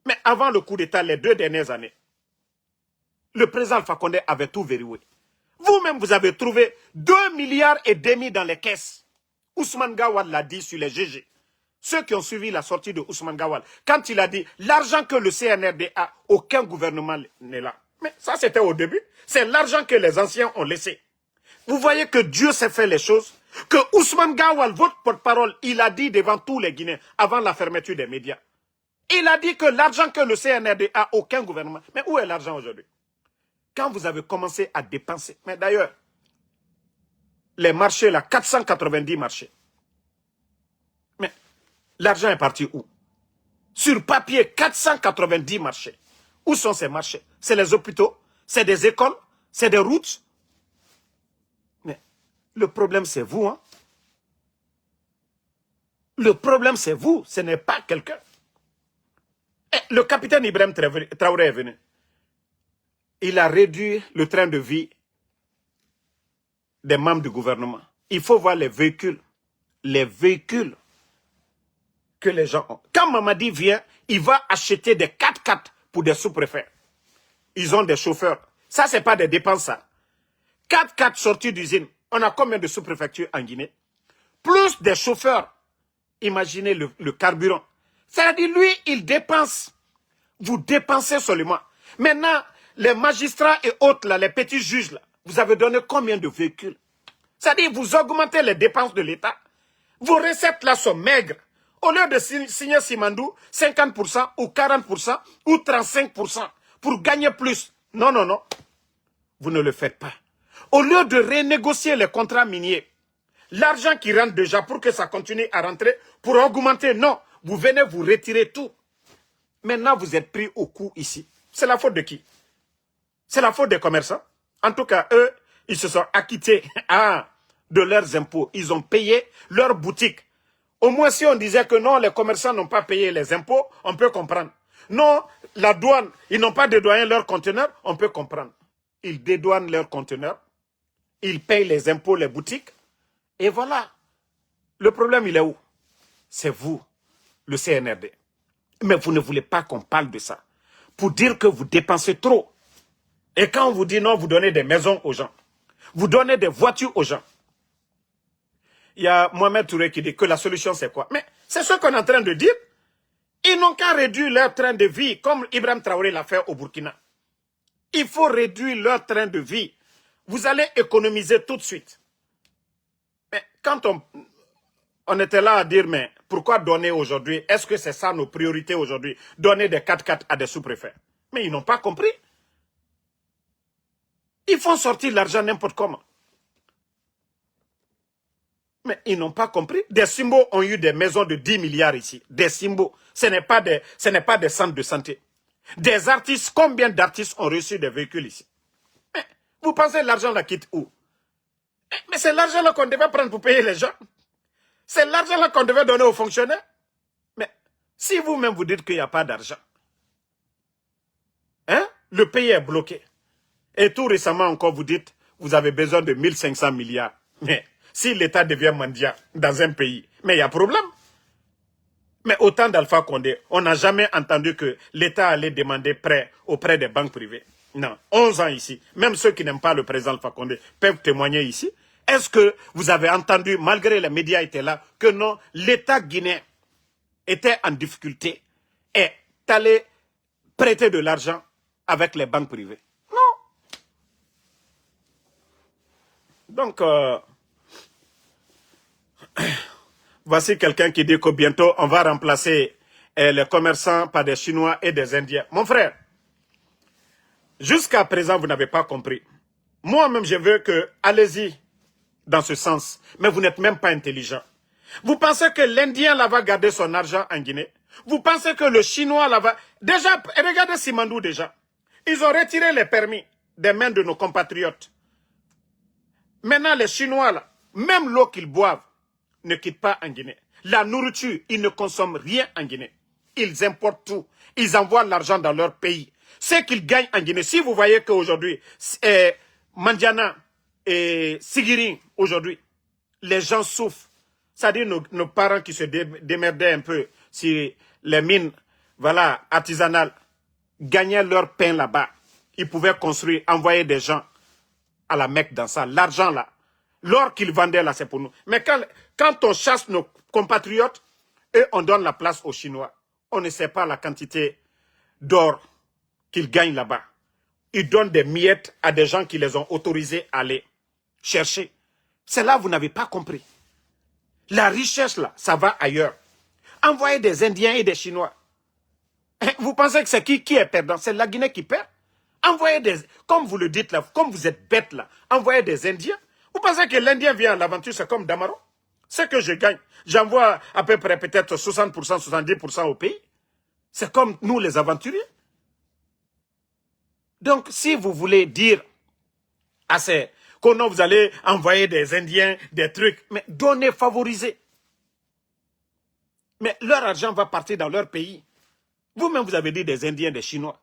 Mais avant le coup d'État, les 2 dernières années, le président Alpha Condé avait tout verrouillé. Vous-même, vous avez trouvé 2,5 milliards dans les caisses. Ousmane Gawal l'a dit sur les GG. Ceux qui ont suivi la sortie de Ousmane Gawal, quand il a dit l'argent que le CNRD a, aucun gouvernement n'est là. Mais ça, c'était au début. C'est l'argent que les anciens ont laissé. Vous voyez que Dieu sait faire les choses. Que Ousmane Gawal, votre porte-parole, il a dit devant tous les Guinéens, avant la fermeture des médias. Il a dit que l'argent que le CNRD a, aucun gouvernement. Mais où est l'argent aujourd'hui? Quand vous avez commencé à dépenser. Mais d'ailleurs, les marchés, là, 490 marchés. Mais l'argent est parti où? Sur papier, 490 marchés. Où sont ces marchés? C'est les hôpitaux, c'est des écoles, c'est des routes. Mais le problème, c'est vous. Hein? Le problème, c'est vous. Ce n'est pas quelqu'un. Le capitaine Ibrahim Traoré est venu. Il a réduit le train de vie des membres du gouvernement. Il faut voir les véhicules que les gens ont. Quand Mamadi vient, il va acheter des 4x4 pour des sous-préfets. Ils ont des chauffeurs. Ça, ce n'est pas des dépenses, ça. 4x4 sortis d'usine. On a combien de sous-préfectures en Guinée? Plus des chauffeurs. Imaginez le carburant. C'est-à-dire, lui, il dépense. Vous dépensez seulement. Maintenant, les magistrats et autres, là, les petits juges, là, vous avez donné combien de véhicules? C'est-à-dire, vous augmentez les dépenses de l'État. Vos recettes, là, sont maigres. Au lieu de signer Simandou, 50% ou 40% ou 35% pour gagner plus. Non, non, non. Vous ne le faites pas. Au lieu de renégocier les contrats miniers, l'argent qui rentre déjà pour que ça continue à rentrer, pour augmenter, non. Vous venez vous retirer tout. Maintenant, vous êtes pris au coup ici. C'est la faute de qui? C'est la faute des commerçants. En tout cas, eux, ils se sont acquittés de leurs impôts. Ils ont payé leurs boutiques. Au moins, si on disait que non, les commerçants n'ont pas payé les impôts, on peut comprendre. Non, la douane, ils n'ont pas dédouané leurs conteneurs, on peut comprendre. Ils dédouanent leurs conteneurs, ils payent les impôts, les boutiques, et voilà. Le problème, il est où? C'est vous, le CNRD. Mais vous ne voulez pas qu'on parle de ça. Pour dire que vous dépensez trop. Et quand on vous dit non, vous donnez des maisons aux gens. Vous donnez des voitures aux gens. Il y a Mohamed Touré qui dit que la solution c'est quoi? Mais c'est ce qu'on est en train de dire. Ils n'ont qu'à réduire leur train de vie comme Ibrahim Traoré l'a fait au Burkina. Il faut réduire leur train de vie. Vous allez économiser tout de suite. Mais quand on était là à dire, mais pourquoi donner aujourd'hui? Est-ce que c'est ça nos priorités aujourd'hui? Donner des 4x4 à des sous-préfets. Mais ils n'ont pas compris. Ils font sortir l'argent n'importe comment. Mais ils n'ont pas compris. Des symboles ont eu des maisons de 10 milliards ici. Des symboles. Ce n'est pas des centres de santé. Des artistes, combien d'artistes ont reçu des véhicules ici? Mais vous pensez que l'argent la quitte où? Mais c'est l'argent là qu'on devait prendre pour payer les gens. C'est l'argent là qu'on devait donner aux fonctionnaires. Mais si vous-même vous dites qu'il n'y a pas d'argent, hein? Le pays est bloqué. Et tout récemment encore, vous dites, vous avez besoin de 1500 milliards. Mais si l'État devient mendiant dans un pays, mais il y a problème. Mais au temps d'Alpha Condé, on n'a jamais entendu que l'État allait demander prêt auprès des banques privées. Non, 11 ans ici. Même ceux qui n'aiment pas le président Alpha Condé peuvent témoigner ici. Est-ce que vous avez entendu, malgré les médias étaient là, que non, l'État guinéen était en difficulté et allait prêter de l'argent avec les banques privées? Non. Donc, voici quelqu'un qui dit que bientôt, on va remplacer les commerçants par des Chinois et des Indiens. Mon frère, jusqu'à présent, vous n'avez pas compris. Moi-même, je veux que, allez-y dans ce sens, mais vous n'êtes même pas intelligent. Vous pensez que l'Indien là va garder son argent en Guinée? Vous pensez que le Chinois là va... Déjà, regardez Simandou déjà. Ils ont retiré les permis des mains de nos compatriotes. Maintenant, les Chinois là, même l'eau qu'ils boivent, ne quitte pas en Guinée. La nourriture, ils ne consomment rien en Guinée. Ils importent tout. Ils envoient l'argent dans leur pays. Ce qu'ils gagnent en Guinée, si vous voyez qu'aujourd'hui, Mandiana et Sigiring, aujourd'hui, les gens souffrent. C'est-à-dire nos parents qui se démerdaient un peu si les mines voilà, artisanales gagnaient leur pain là-bas. Ils pouvaient construire, envoyer des gens à la Mecque dans ça. L'argent là, l'or qu'ils vendaient là, c'est pour nous. Mais quand on chasse nos compatriotes et on donne la place aux Chinois, on ne sait pas la quantité d'or qu'ils gagnent là-bas. Ils donnent des miettes à des gens qui les ont autorisés à aller chercher. C'est là que vous n'avez pas compris. La richesse là, ça va ailleurs. Envoyer des Indiens et des Chinois. Vous pensez que c'est qui est perdant? C'est la Guinée qui perd? Envoyer des... Comme vous le dites là, comme vous êtes bête là, envoyer des Indiens. Vous pensez que l'Indien vient à l'aventure, c'est comme Damaro? C'est que je gagne. J'envoie à peu près peut-être 60%, 70% au pays. C'est comme nous les aventuriers. Donc, si vous voulez dire à ces... que non, vous allez envoyer des Indiens, des trucs, mais donnez, favorisez. Mais leur argent va partir dans leur pays. Vous-même, vous avez dit des Indiens, des Chinois.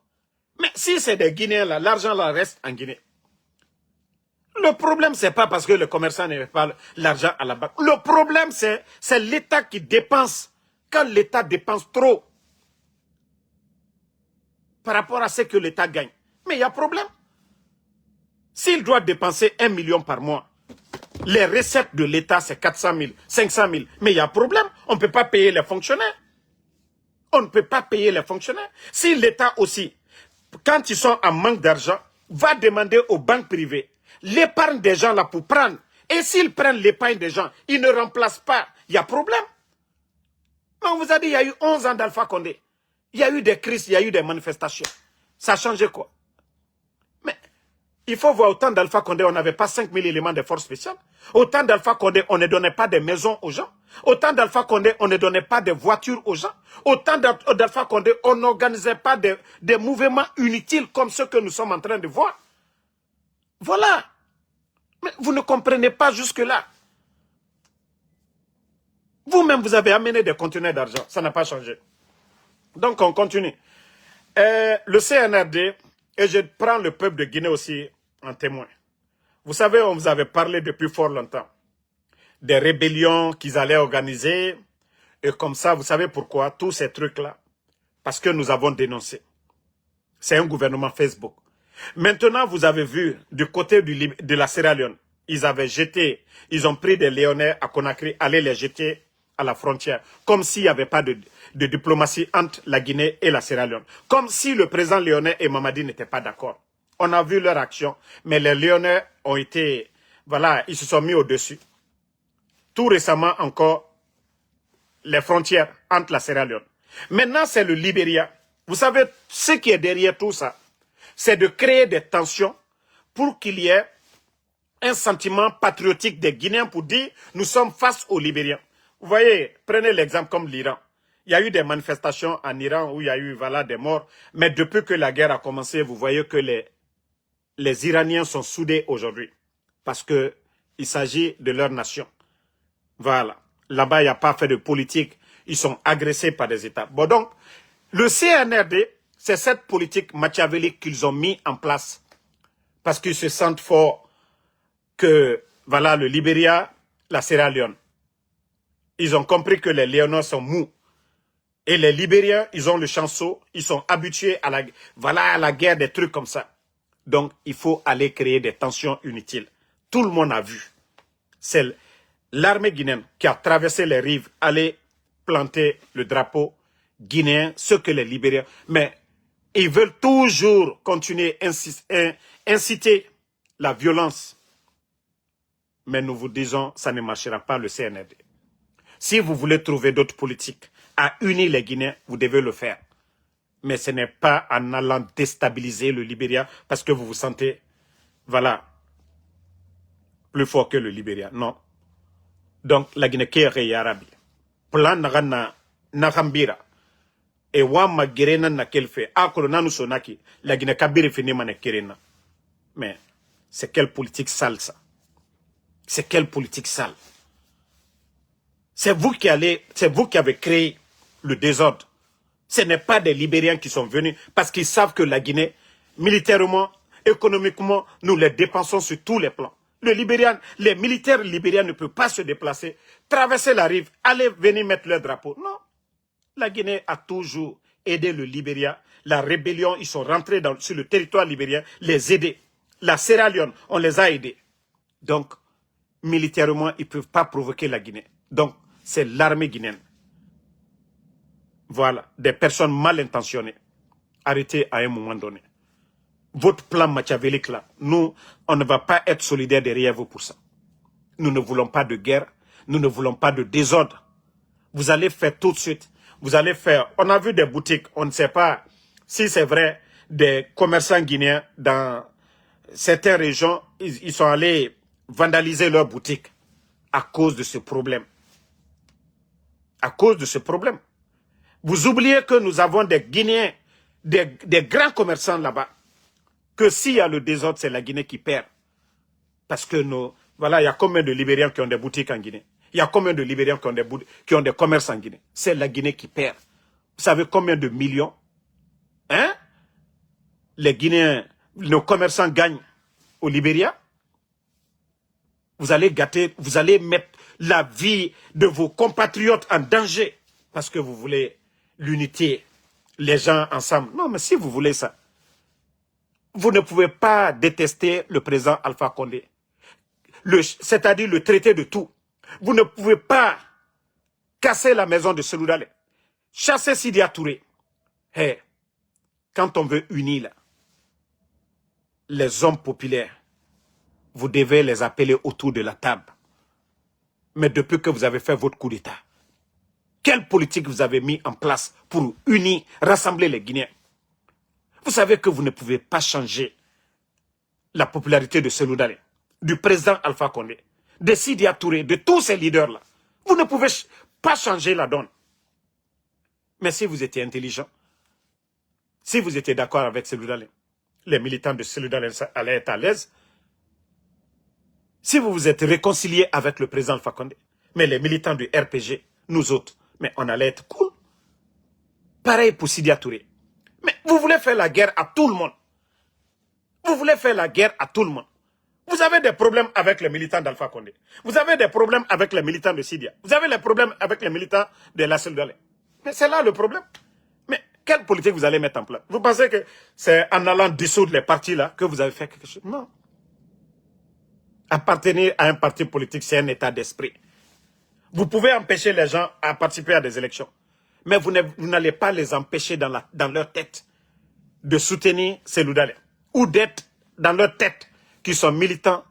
Mais si c'est des Guinéens, là, l'argent là reste en Guinée. Le problème, c'est pas parce que le commerçant n'avait pas l'argent à la banque. Le problème, c'est l'État qui dépense. Quand l'État dépense trop par rapport à ce que l'État gagne. Mais il y a problème. S'il doit dépenser 1 million par mois, les recettes de l'État, c'est 400 000, 500 000. Mais il y a problème. On ne peut pas payer les fonctionnaires. On ne peut pas payer les fonctionnaires. Si l'État aussi, quand ils sont en manque d'argent, va demander aux banques privées l'épargne des gens là pour prendre. Et s'ils prennent l'épargne des gens, ils ne remplacent pas. Il y a problème. On vous a dit, il y a eu 11 ans d'Alpha Condé. Il y a eu des crises, il y a eu des manifestations. Ça a changé quoi? Mais il faut voir, au temps d'Alpha Condé, on n'avait pas 5 000 éléments de force spéciale. Au temps d'Alpha Condé, on ne donnait pas des maisons aux gens. Au temps d'Alpha Condé, on ne donnait pas de voitures aux gens. Au temps d'Alpha Condé, on n'organisait pas des mouvements inutiles comme ceux que nous sommes en train de voir. Voilà. Mais vous ne comprenez pas jusque-là. Vous-même, vous avez amené des conteneurs d'argent. Ça n'a pas changé. Donc, on continue. Le CNRD, et je prends le peuple de Guinée aussi en témoin. Vous savez, on vous avait parlé depuis fort longtemps des rébellions qu'ils allaient organiser. Et comme ça, vous savez pourquoi? Tous ces trucs-là. Parce que nous avons dénoncé. C'est un gouvernement Facebook. Maintenant, vous avez vu, du côté de la Sierra Leone, ils ont pris des Léonais à Conakry, allaient les jeter à la frontière. Comme s'il n'y avait pas de diplomatie entre la Guinée et la Sierra Leone. Comme si le président léonais et Mamadi n'étaient pas d'accord. On a vu leur action, mais les Léonais ont été, voilà, ils se sont mis au-dessus. Tout récemment encore, les frontières entre la Sierra Leone. Maintenant, c'est le Libéria. Vous savez, ce qui est derrière tout ça, c'est de créer des tensions pour qu'il y ait un sentiment patriotique des Guinéens pour dire nous sommes face aux Libériens. Vous voyez, prenez l'exemple comme l'Iran. Il y a eu des manifestations en Iran où il y a eu voilà, des morts. Mais depuis que la guerre a commencé, vous voyez que les Iraniens sont soudés aujourd'hui. Parce qu'il s'agit de leur nation. Voilà. Là-bas, il n'y a pas fait de politique. Ils sont agressés par des États. Bon, donc, le CNRD, C'est cette politique machiavélique qu'ils ont mis en place. Parce qu'ils se sentent forts que, voilà, le Libéria, la Sierra Leone. Ils ont compris que les Léonins sont mous. Et les Libériens, ils ont le chanceau, ils sont habitués à la guerre, des trucs comme ça. Donc, il faut aller créer des tensions inutiles. Tout le monde a vu. C'est l'armée guinéenne qui a traversé les rives, allé planter le drapeau guinéen, ce que les Libériens... Mais ils veulent toujours continuer à inciter la violence. Mais nous vous disons, ça ne marchera pas le CNRD. Si vous voulez trouver d'autres politiques à unir les Guinéens, vous devez le faire. Mais ce n'est pas en allant déstabiliser le Libéria parce que vous vous sentez, voilà, plus fort que le Libéria. Non. Donc, la Guinée qui est Arabi. Plan Nagambira. Et Wama Gerena na kelfe. Akolo nous sonaki. La Guinée Kabiri fini mane Kerena. Mais, c'est quelle politique sale ça? C'est quelle politique sale? C'est vous qui avez créé le désordre. Ce n'est pas des Libériens qui sont venus parce qu'ils savent que la Guinée, militairement, économiquement, nous les dépensons sur tous les plans. Les militaires libériens ne peuvent pas se déplacer, traverser la rive, aller venir mettre leur drapeau. Non. La Guinée a toujours aidé le Libéria. La rébellion, ils sont rentrés sur le territoire libérien, les aider. La Sierra Leone, on les a aidés. Donc, militairement, ils ne peuvent pas provoquer la Guinée. Donc, c'est l'armée guinéenne. Voilà, des personnes mal intentionnées, arrêtées à un moment donné. Votre plan machiavélique là, nous, on ne va pas être solidaires derrière vous pour ça. Nous ne voulons pas de guerre, nous ne voulons pas de désordre. Vous allez faire tout de suite, vous allez faire, on a vu des boutiques, on ne sait pas si c'est vrai, des commerçants guinéens dans certaines régions, ils sont allés vandaliser leurs boutiques à cause de ce problème. À cause de ce problème. Vous oubliez que nous avons des Guinéens, des grands commerçants là-bas, que s'il y a le désordre, c'est la Guinée qui perd. Parce que voilà, il y a combien de Libériens qui ont des boutiques en Guinée? Il y a combien de Libériens qui ont des commerces en Guinée? C'est la Guinée qui perd. Vous savez combien de millions? Hein? Les Guinéens, nos commerçants gagnent au Libéria? Vous allez gâter, vous allez mettre la vie de vos compatriotes en danger parce que vous voulez l'unité, les gens ensemble. Non, mais si vous voulez ça, vous ne pouvez pas détester le président Alpha Condé, c'est-à-dire le traité de tout. Vous ne pouvez pas casser la maison de Seloudalé, chasser Sidia Touré. Hey, quand on veut unir là, les hommes populaires, vous devez les appeler autour de la table. Mais depuis que vous avez fait votre coup d'État, quelle politique vous avez mis en place pour unir, rassembler les Guinéens? Vous savez que vous ne pouvez pas changer la popularité de Seloudalé, du président Alpha Condé, de Sidia Touré, de tous ces leaders-là. Vous ne pouvez pas changer la donne. Mais si vous étiez intelligent, si vous étiez d'accord avec Seloudalé, les militants de Seloudalé allaient être à l'aise. Si vous vous êtes réconcilié avec le président Alpha Condé, mais les militants du RPG, nous autres, mais on allait être cool. Pareil pour Sidia Touré. Mais vous voulez faire la guerre à tout le monde. Vous voulez faire la guerre à tout le monde. Vous avez des problèmes avec les militants d'Alpha Condé. Vous avez des problèmes avec les militants de Sidia. Vous avez des problèmes avec les militants de la Seloudalé. Mais c'est là le problème. Mais quelle politique vous allez mettre en place? Vous pensez que c'est en allant dissoudre les partis là que vous avez fait quelque chose? Non. Appartenir à un parti politique, c'est un état d'esprit. Vous pouvez empêcher les gens à participer à des élections. Mais vous n'allez pas les empêcher dans leur tête de soutenir Seloudalé. Ou d'être dans leur tête qui sont militants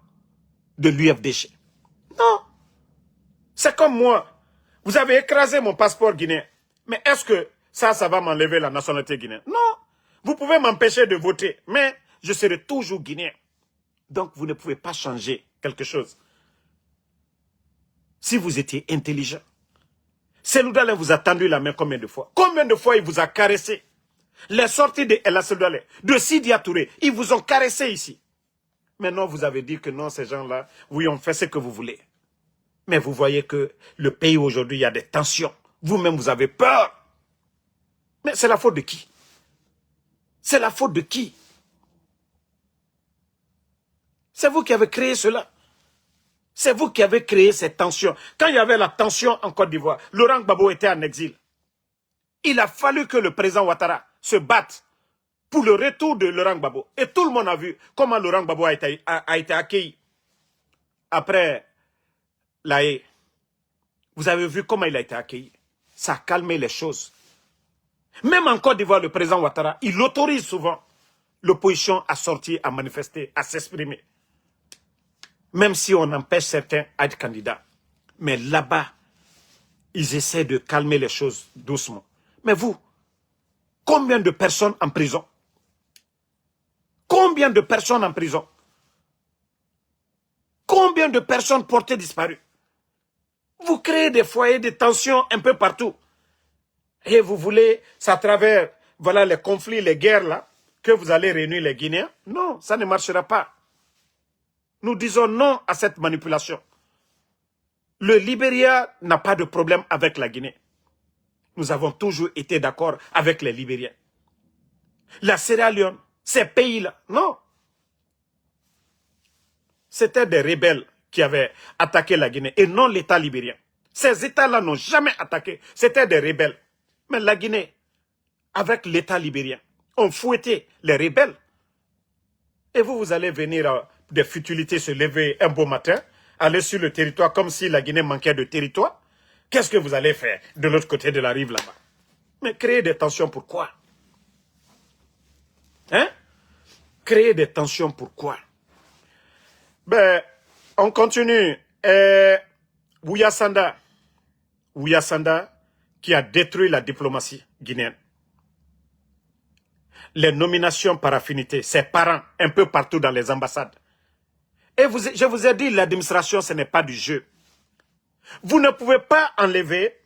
de l'UFDG. Non. C'est comme moi. Vous avez écrasé mon passeport guinéen. Mais est-ce que ça va m'enlever la nationalité guinéenne? Non. Vous pouvez m'empêcher de voter. Mais je serai toujours guinéen. Donc, vous ne pouvez pas changer quelque chose. Si vous étiez intelligent, Seloudalé vous a tendu la main combien de fois? Combien de fois il vous a caressé? Les sorties de El Seloudalé, de Sidia Touré, ils vous ont caressé ici. Maintenant, vous avez dit que non, ces gens-là, oui, on fait ce que vous voulez. Mais vous voyez que le pays aujourd'hui, il y a des tensions. Vous-même, vous avez peur. Mais c'est la faute de qui? C'est la faute de qui? C'est vous qui avez créé cela. C'est vous qui avez créé cette tension. Quand il y avait la tension en Côte d'Ivoire, Laurent Gbagbo était en exil. Il a fallu que le président Ouattara se batte pour le retour de Laurent Gbagbo. Et tout le monde a vu comment Laurent Gbagbo a été accueilli après la haie. Vous avez vu comment il a été accueilli. Ça a calmé les choses. Même en Côte d'Ivoire, le président Ouattara, il autorise souvent l'opposition à sortir, à manifester, à s'exprimer. Même si on empêche certains à être candidats. Mais là-bas, ils essaient de calmer les choses doucement. Mais vous, combien de personnes en prison? Combien de personnes en prison? Combien de personnes portées disparues? Vous créez des foyers de tension un peu partout. Et vous voulez, c'est à travers voilà, les conflits, les guerres là, que vous allez réunir les Guinéens? Non, ça ne marchera pas. Nous disons non à cette manipulation. Le Libéria n'a pas de problème avec la Guinée. Nous avons toujours été d'accord avec les Libériens. La Sierra Leone, ces pays-là, non. C'était des rebelles qui avaient attaqué la Guinée et non l'État libérien. Ces États-là n'ont jamais attaqué. C'était des rebelles. Mais la Guinée, avec l'État libérien, ont fouetté les rebelles. Et vous, vous allez venir des futilités se lever un beau matin, aller sur le territoire comme si la Guinée manquait de territoire. Qu'est-ce que vous allez faire de l'autre côté de la rive là-bas? Mais créer des tensions, pourquoi? Hein? Créer des tensions, pourquoi? Ben, on continue. Ouya Sanda, qui a détruit la diplomatie guinéenne. Les nominations par affinité, ses parents, un peu partout dans les ambassades. Et je vous ai dit, l'administration, ce n'est pas du jeu. Vous ne pouvez pas enlever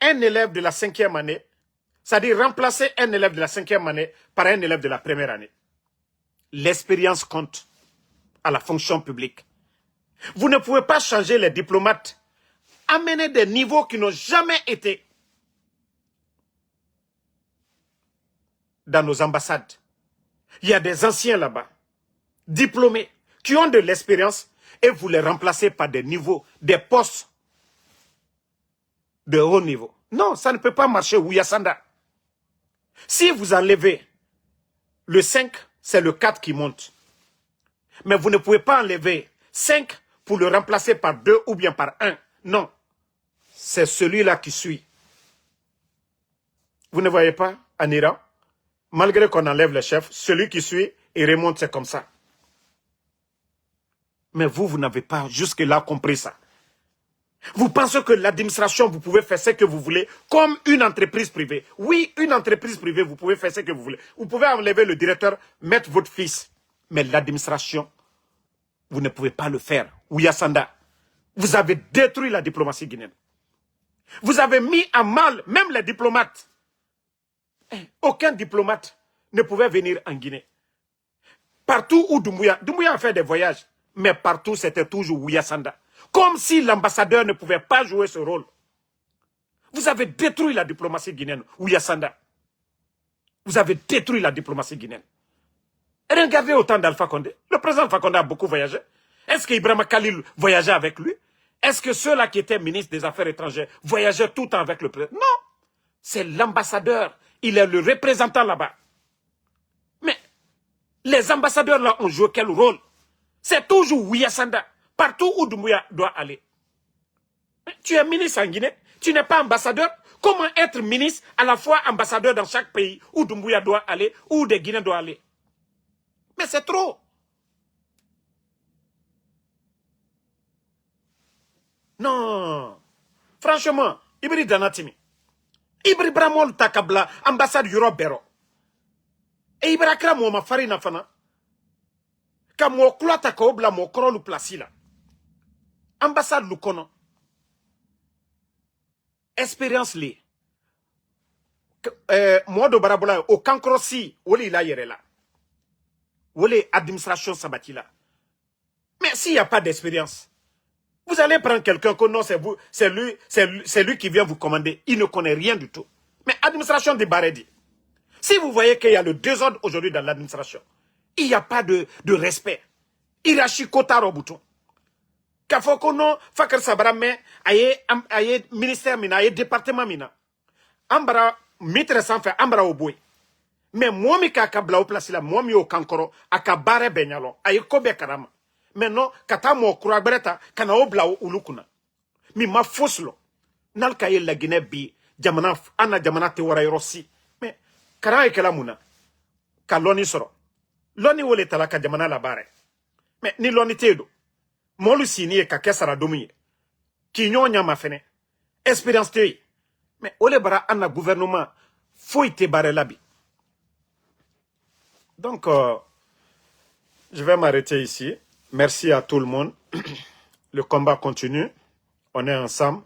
un élève de la 5e année, c'est-à-dire remplacer un élève de la 5e année par un élève de la première année. L'expérience compte à la fonction publique. Vous ne pouvez pas changer les diplomates, amener des niveaux qui n'ont jamais été dans nos ambassades. Il y a des anciens là-bas, diplômés, qui ont de l'expérience et vous les remplacez par des niveaux, des postes de haut niveau. Non, ça ne peut pas marcher, Ouya Sanda. Si vous enlevez le 5, c'est le 4 qui monte. Mais vous ne pouvez pas enlever 5 pour le remplacer par 2 ou bien par 1. Non, c'est celui-là qui suit. Vous ne voyez pas, en Iran, malgré qu'on enlève le chef, celui qui suit, il remonte, c'est comme ça. Mais vous n'avez pas jusque-là compris ça. Vous pensez que l'administration, vous pouvez faire ce que vous voulez comme une entreprise privée. Oui, une entreprise privée, vous pouvez faire ce que vous voulez. Vous pouvez enlever le directeur, mettre votre fils. Mais l'administration, vous ne pouvez pas le faire. Ouya Sanda, vous avez détruit la diplomatie guinéenne. Vous avez mis à mal même les diplomates. Aucun diplomate ne pouvait venir en Guinée. Partout où Doumbouya a fait des voyages, mais partout c'était toujours Ouya Sanda. Comme si l'ambassadeur ne pouvait pas jouer ce rôle. Vous avez détruit la diplomatie guinéenne, Ouya Sanda. Vous avez détruit la diplomatie guinéenne. Et regardez au temps d'Alpha Condé. Le président Alpha Condé a beaucoup voyagé. Est-ce qu'Ibrahima Khalil voyageait avec lui? Est-ce que ceux-là qui étaient ministres des Affaires étrangères voyageaient tout le temps avec le président? Non. C'est l'ambassadeur. Il est le représentant là-bas. Mais les ambassadeurs là ont joué quel rôle? C'est toujours Ouya Sanda. Partout où Doumbouya doit aller. Mais tu es ministre en Guinée. Tu n'es pas ambassadeur. Comment être ministre à la fois ambassadeur dans chaque pays où Doumbouya doit aller, où des Guinéens doivent aller? Mais c'est trop. Non. Franchement, Ibri Danatimi. Ibri Bramol Takabla, ambassade Europe Bero. Et Ibra Kra Mouama Farina Fana. Ka mo klata ka obla mo krolu plasi la. Ambassade Lukono. Expérience li. Modo Barabola, au Kankrosi, Woli la Yerela. Woli administration Sabatila. Mais s'il n'y a pas d'expérience, vous allez prendre quelqu'un que non, c'est vous, c'est lui qui vient vous commander. Il ne connaît rien du tout. Mais administration de Baredi. Si vous voyez qu'il y a le désordre aujourd'hui dans l'administration, il n'y a pas de respect. Irachi Kotaro bouton. Kafokono, Fakar Sabrame, aye ministère mina, aye département mina. Ambara, mitre sans faire, ambara au boué. Mais moi, mi kaka bla au place là, moi mi au kankoro, aka bare benyalo, aye kobe karama. Mais non, kata mo kura bereta, kana o bla au ulukuna. Mi ma foslo. Nal kaye la Guinée bi, jamana, ana jamana te wara yorosi. Mais, kara e kela muna. Ka loni soro. Loni wole talaka jamana la bare. Mais, ni loni tedo. Molu sini e ka kesara domi. Ki nyonya ma fene. Expérience te. Mais, ole bara ana gouvernement, faut te bare labi. Donc, je vais m'arrêter ici. Merci à tout le monde. Le combat continue. On est ensemble.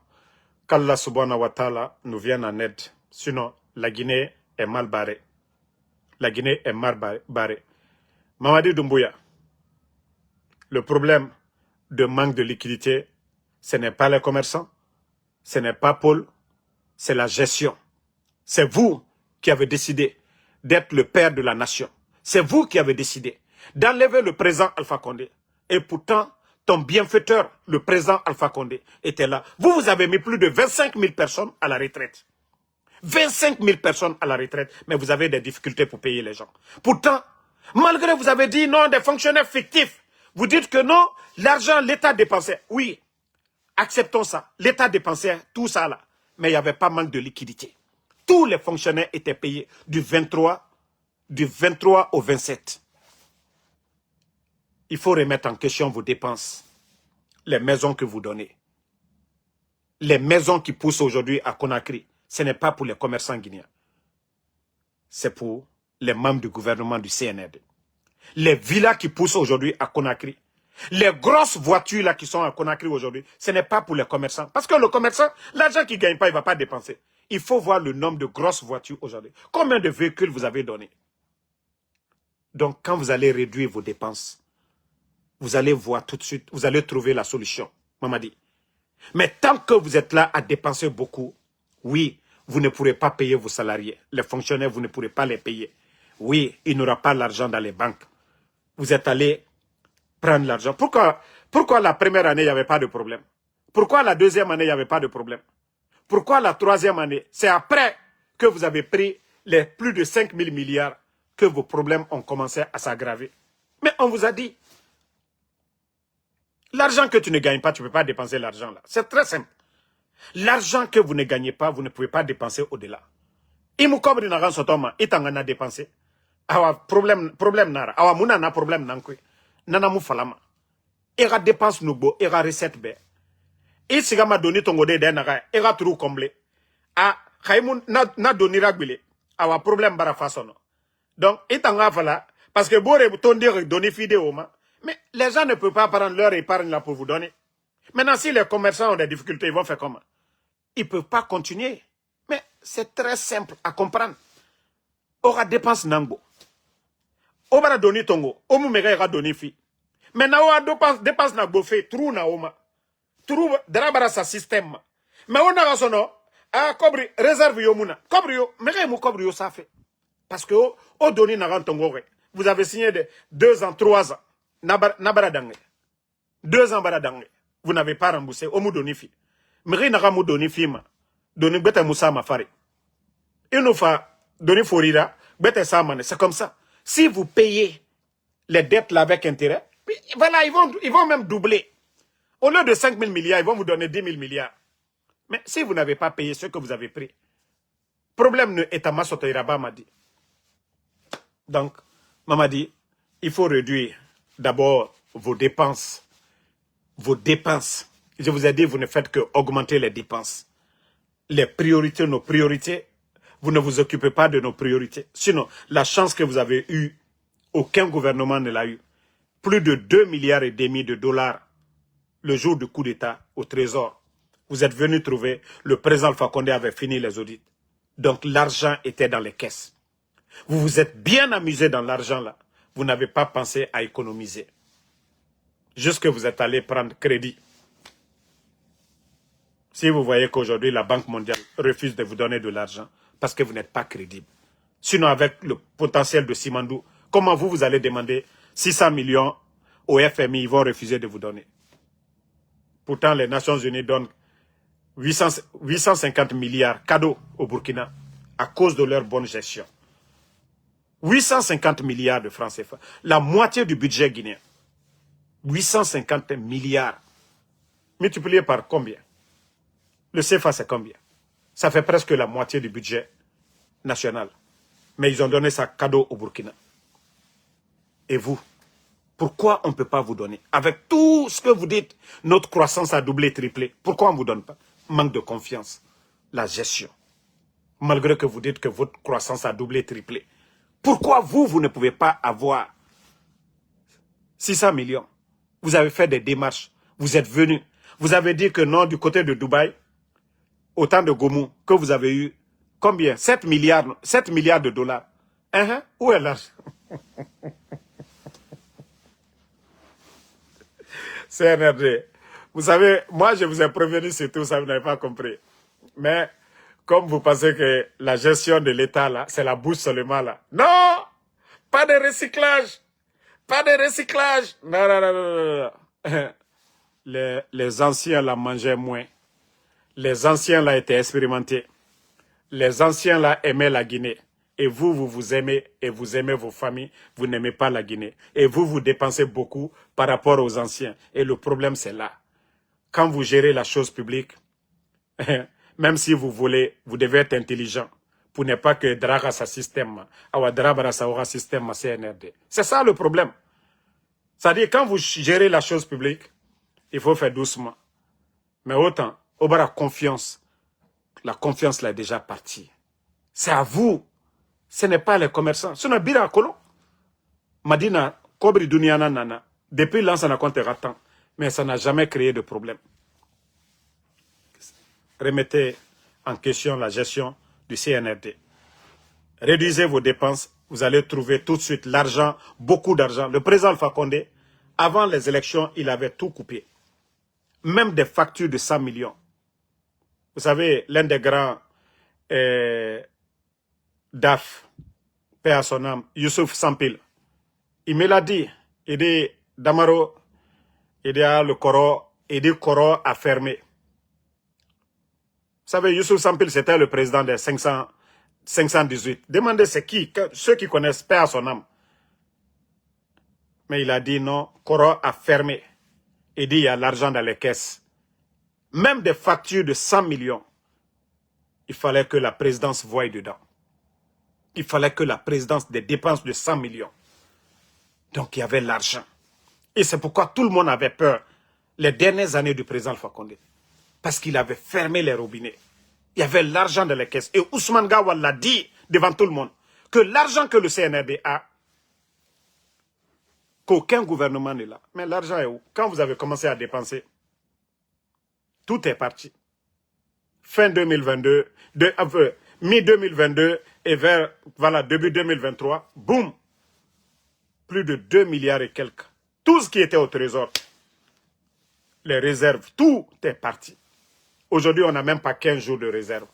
Qu'Allah subhanahu wa ta'ala nous vienne en aide. Sinon, la Guinée est mal barrée. La Guinée est mal barrée. Mamadi Doumbouya, le problème de manque de liquidité, ce n'est pas les commerçants, ce n'est pas Paul, c'est la gestion. C'est vous qui avez décidé d'être le père de la nation. C'est vous qui avez décidé d'enlever le président Alpha Condé. Et pourtant, ton bienfaiteur, le président Alpha Condé, était là. Vous avez mis plus de 25 000 personnes à la retraite. 25 000 personnes à la retraite, mais vous avez des difficultés pour payer les gens. Pourtant, malgré que vous avez dit non, des fonctionnaires fictifs, vous dites que non, l'argent, l'État dépensait. Oui, acceptons ça. L'État dépensait tout ça là, mais il n'y avait pas manque de liquidité. Tous les fonctionnaires étaient payés du 23 au 27. Il faut remettre en question vos dépenses. Les maisons que vous donnez. Les maisons qui poussent aujourd'hui à Conakry, ce n'est pas pour les commerçants guinéens. C'est pour les membres du gouvernement du CNRD. Les villas qui poussent aujourd'hui à Conakry, les grosses voitures là qui sont à Conakry aujourd'hui, ce n'est pas pour les commerçants. Parce que le commerçant, l'argent qu'il ne gagne pas, il ne va pas dépenser. Il faut voir le nombre de grosses voitures aujourd'hui. Combien de véhicules vous avez donné? Donc, quand vous allez réduire vos dépenses, vous allez voir tout de suite, vous allez trouver la solution, Mamadi. Mais tant que vous êtes là à dépenser beaucoup, oui, vous ne pourrez pas payer vos salariés. Les fonctionnaires, vous ne pourrez pas les payer. Oui, il n'y aura pas l'argent dans les banques. Vous êtes allé prendre l'argent. Pourquoi la première année, il n'y avait pas de problème? Pourquoi la deuxième année, il n'y avait pas de problème? Pourquoi la troisième année? C'est après que vous avez pris les plus de 5 000 milliards que vos problèmes ont commencé à s'aggraver. Mais on vous a dit, l'argent que tu ne gagnes pas, tu ne peux pas dépenser l'argent là. C'est très simple. L'argent que vous ne gagnez pas, vous ne pouvez pas dépenser au-delà. Imu kobri na sotoma, itangana dépenser. Awa problème nara. Awa muna na problème nankwe. Nana mu falama. Ira dépense nubo, ira recette be. Isiga ma doni tongode de naga, ira trou comblé. Ah, khaimun na doni ragbile. Awa problème bara façon. Donc, itanga fala, parce que bore ton dire donner fide au ma. Mais les gens ne peuvent pas prendre leur épargne là pour vous donner. Maintenant, si les commerçants ont des difficultés, ils vont faire comment? Ils ne peuvent pas continuer. Mais c'est très simple à comprendre. Aura dépense nango. Aura donné tongo. Omu mega ira donné fi. Maintenant, aura dépense nango fait. Trou na oma. Trou drabara sa système. Mais on a raison. Ah, kobri, réserve yo muna. Kobri yo, mega mu kobri yo ça fait. Parce que au donné na tongo. Vous avez signé de 2 ans, 3 ans. Nabara dangue. 2 ans baradangue. Vous n'avez pas remboursé. Omu donné fi. Meri na mu donné fi ma. Donné bete moussa ma fari. Il nous fait donner forira. Bete sa mane. C'est comme ça. Si vous payez les dettes là avec intérêt, puis voilà, ils vont même doubler. Au lieu de 5 000 milliards, ils vont vous donner 10 000 milliards. Mais si vous n'avez pas payé ce que vous avez pris, problème ne est à ma sotoiraba m'a dit. Donc, maman dit, il faut réduire d'abord vos dépenses. Vos dépenses. Je vous ai dit, vous ne faites que augmenter les dépenses. Les priorités, nos priorités, vous ne vous occupez pas de nos priorités. Sinon, la chance que vous avez eue, aucun gouvernement ne l'a eu. Plus de 2,5 milliards de dollars le jour du coup d'État au Trésor. Vous êtes venu trouver, le président Alpha Condé avait fini les audits. Donc l'argent était dans les caisses. Vous vous êtes bien amusé dans l'argent là. Vous n'avez pas pensé à économiser. Jusque vous êtes allé prendre crédit. Si vous voyez qu'aujourd'hui la Banque mondiale refuse de vous donner de l'argent parce que vous n'êtes pas crédible. Sinon, avec le potentiel de Simandou, comment vous allez demander 600 millions au FMI, ils vont refuser de vous donner. Pourtant, les Nations Unies donnent 850 milliards cadeaux au Burkina à cause de leur bonne gestion. 850 milliards de francs CFA, la moitié du budget guinéen. 850 milliards. Multiplié par combien? Le CFA, c'est combien? Ça fait presque la moitié du budget national. Mais ils ont donné ça cadeau au Burkina. Et vous, pourquoi on ne peut pas vous donner? Avec tout ce que vous dites, notre croissance a doublé, triplé. Pourquoi on ne vous donne pas? Manque de confiance. La gestion. Malgré que vous dites que votre croissance a doublé, triplé. Pourquoi vous ne pouvez pas avoir 600 millions? Vous avez fait des démarches. Vous êtes venus. Vous avez dit que non, du côté de Dubaï, autant de Gomu que vous avez eu, combien? 7 milliards de dollars. Où est l'argent? CNRD. Vous savez, moi je vous ai prévenu sur tout ça, vous n'avez pas compris. Mais comme vous pensez que la gestion de l'État là, c'est la bouche seulement là. Non! Pas de recyclage! Pas de recyclage! Non, non, non, non, non. Les anciens là mangeaient moins. Les anciens là étaient expérimentés. Les anciens là aimaient la Guinée. Et vous vous aimez et vous aimez vos familles, vous n'aimez pas la Guinée. Et vous dépensez beaucoup par rapport aux anciens. Et le problème, c'est là. Quand vous gérez la chose publique, même si vous voulez, vous devez être intelligent. Pour ne pas que draga sa système, awa drabara sa aura système CNRD. C'est ça le problème. C'est-à-dire, quand vous gérez la chose publique, il faut faire doucement. Mais autant, au bas la confiance là est déjà partie. C'est à vous. Ce n'est pas les commerçants. Ce n'est pas les colons. Madina, Kobri Duniana Nana, depuis l'an, ça n'a compté ratant. Mais ça n'a jamais créé de problème. Remettez en question la gestion du CNRD. Réduisez vos dépenses. Vous allez trouver tout de suite l'argent, beaucoup d'argent. Le président Alpha Condé, avant les élections, il avait tout coupé. Même des factures de 100 millions. Vous savez, l'un des grands DAF, paix à son âme, Youssouf Sampil, il me l'a dit. Il dit, Damaro, il dit, le Coro, il dit, Coro a fermé. Vous savez, Youssouf Sampil, c'était le président des 518. Demandez c'est qui, ceux qui connaissent paix à son âme. Mais il a dit non, Coro a fermé. Il dit, il y a l'argent dans les caisses. Même des factures de 100 millions, il fallait que la présidence voie dedans. Il fallait que la présidence des dépenses de 100 millions. Donc il y avait l'argent. Et c'est pourquoi tout le monde avait peur les dernières années du président Alpha Condé. Parce qu'il avait fermé les robinets. Il y avait l'argent dans les caisses. Et Ousmane Gawal l'a dit devant tout le monde, que l'argent que le CNRD a, qu'aucun gouvernement n'est là. Mais l'argent est où? Quand vous avez commencé à dépenser, tout est parti. Fin 2022, mi-2022 et vers, voilà, début 2023, boum, plus de 2 milliards et quelques. Tout ce qui était au trésor, les réserves, tout est parti. Aujourd'hui, on n'a même pas 15 jours de réserve.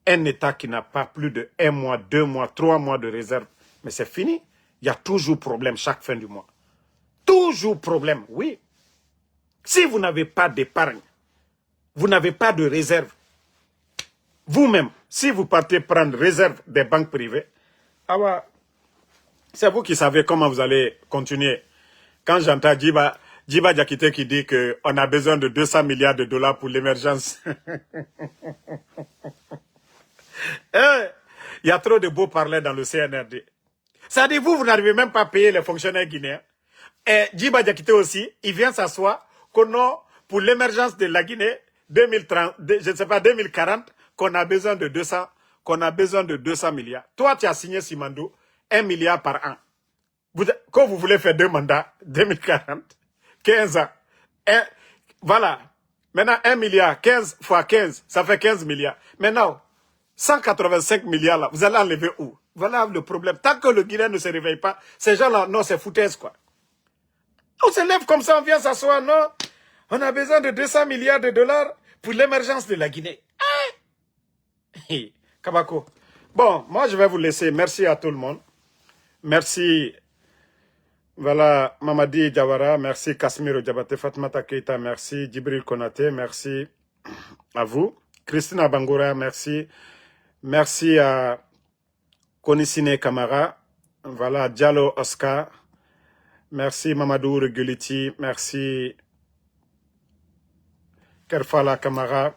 Un État qui n'a pas plus de 1 mois, 2 mois, 3 mois de réserve, mais c'est fini. Il y a toujours problème chaque fin du mois. Toujours problème, oui. Si vous n'avez pas d'épargne, vous n'avez pas de réserve, vous-même, si vous partez prendre réserve des banques privées, c'est vous qui savez comment vous allez continuer. Quand j'entends Djiba Diakité qui dit qu'on a besoin de 200 milliards de dollars pour l'émergence. Il y a trop de beaux parlers dans le CNRD. Ça dit, vous n'arrivez même pas à payer les fonctionnaires guinéens. Et Djiba Diakité aussi, il vient s'asseoir qu'on a, pour l'émergence de la Guinée, 2030, je ne sais pas, 2040, qu'on a besoin de 200 milliards. Toi, tu as signé, Simandou, 1 milliard par an. Quand vous voulez faire 2 mandats, 2040, 15 ans. Voilà. Maintenant, 1 milliard, 15 fois 15, ça fait 15 milliards. Maintenant, 185 milliards là, vous allez enlever où? Voilà le problème. Tant que le Guinéen ne se réveille pas, ces gens-là, non, c'est foutaise, quoi. On se lève comme ça, on vient s'asseoir, non? On a besoin de 200 milliards de dollars pour l'émergence de la Guinée. Kabako, Bon, moi, je vais vous laisser. Merci à tout le monde. Merci, voilà, Mamadi Diawara. Merci, Kasmiro Diabate, Fatmata Keita. Merci, Djibril Konate. Merci à vous. Christina Bangoura, merci. Merci à Konisine Kamara. Voilà, Diallo Oscar. Merci, Mamadou Reguliti. Merci, Kerfala Kamara.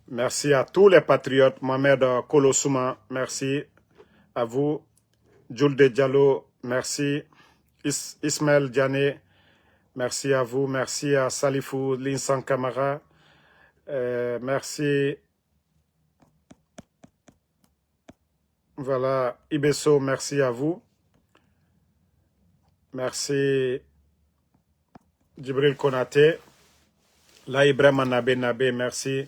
Merci à tous les patriotes. Mohamed Kolosuma, merci à vous. Julde Diallo, merci. Ismaël Diané, merci à vous. Merci à Salifou Linsan Kamara. Merci. Voilà, Ibeso, merci à vous. Merci. Djibril Konate. La Ibrahima Nabe, merci.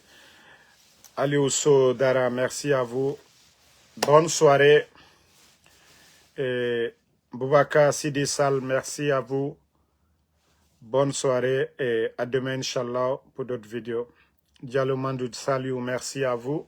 Aliousso Dara, merci à vous. Bonne soirée. Et Boubacar Sidi Sal, merci à vous. Bonne soirée et à demain, Inch'Allah, pour d'autres vidéos. Diallo Mandou, salut, merci à vous.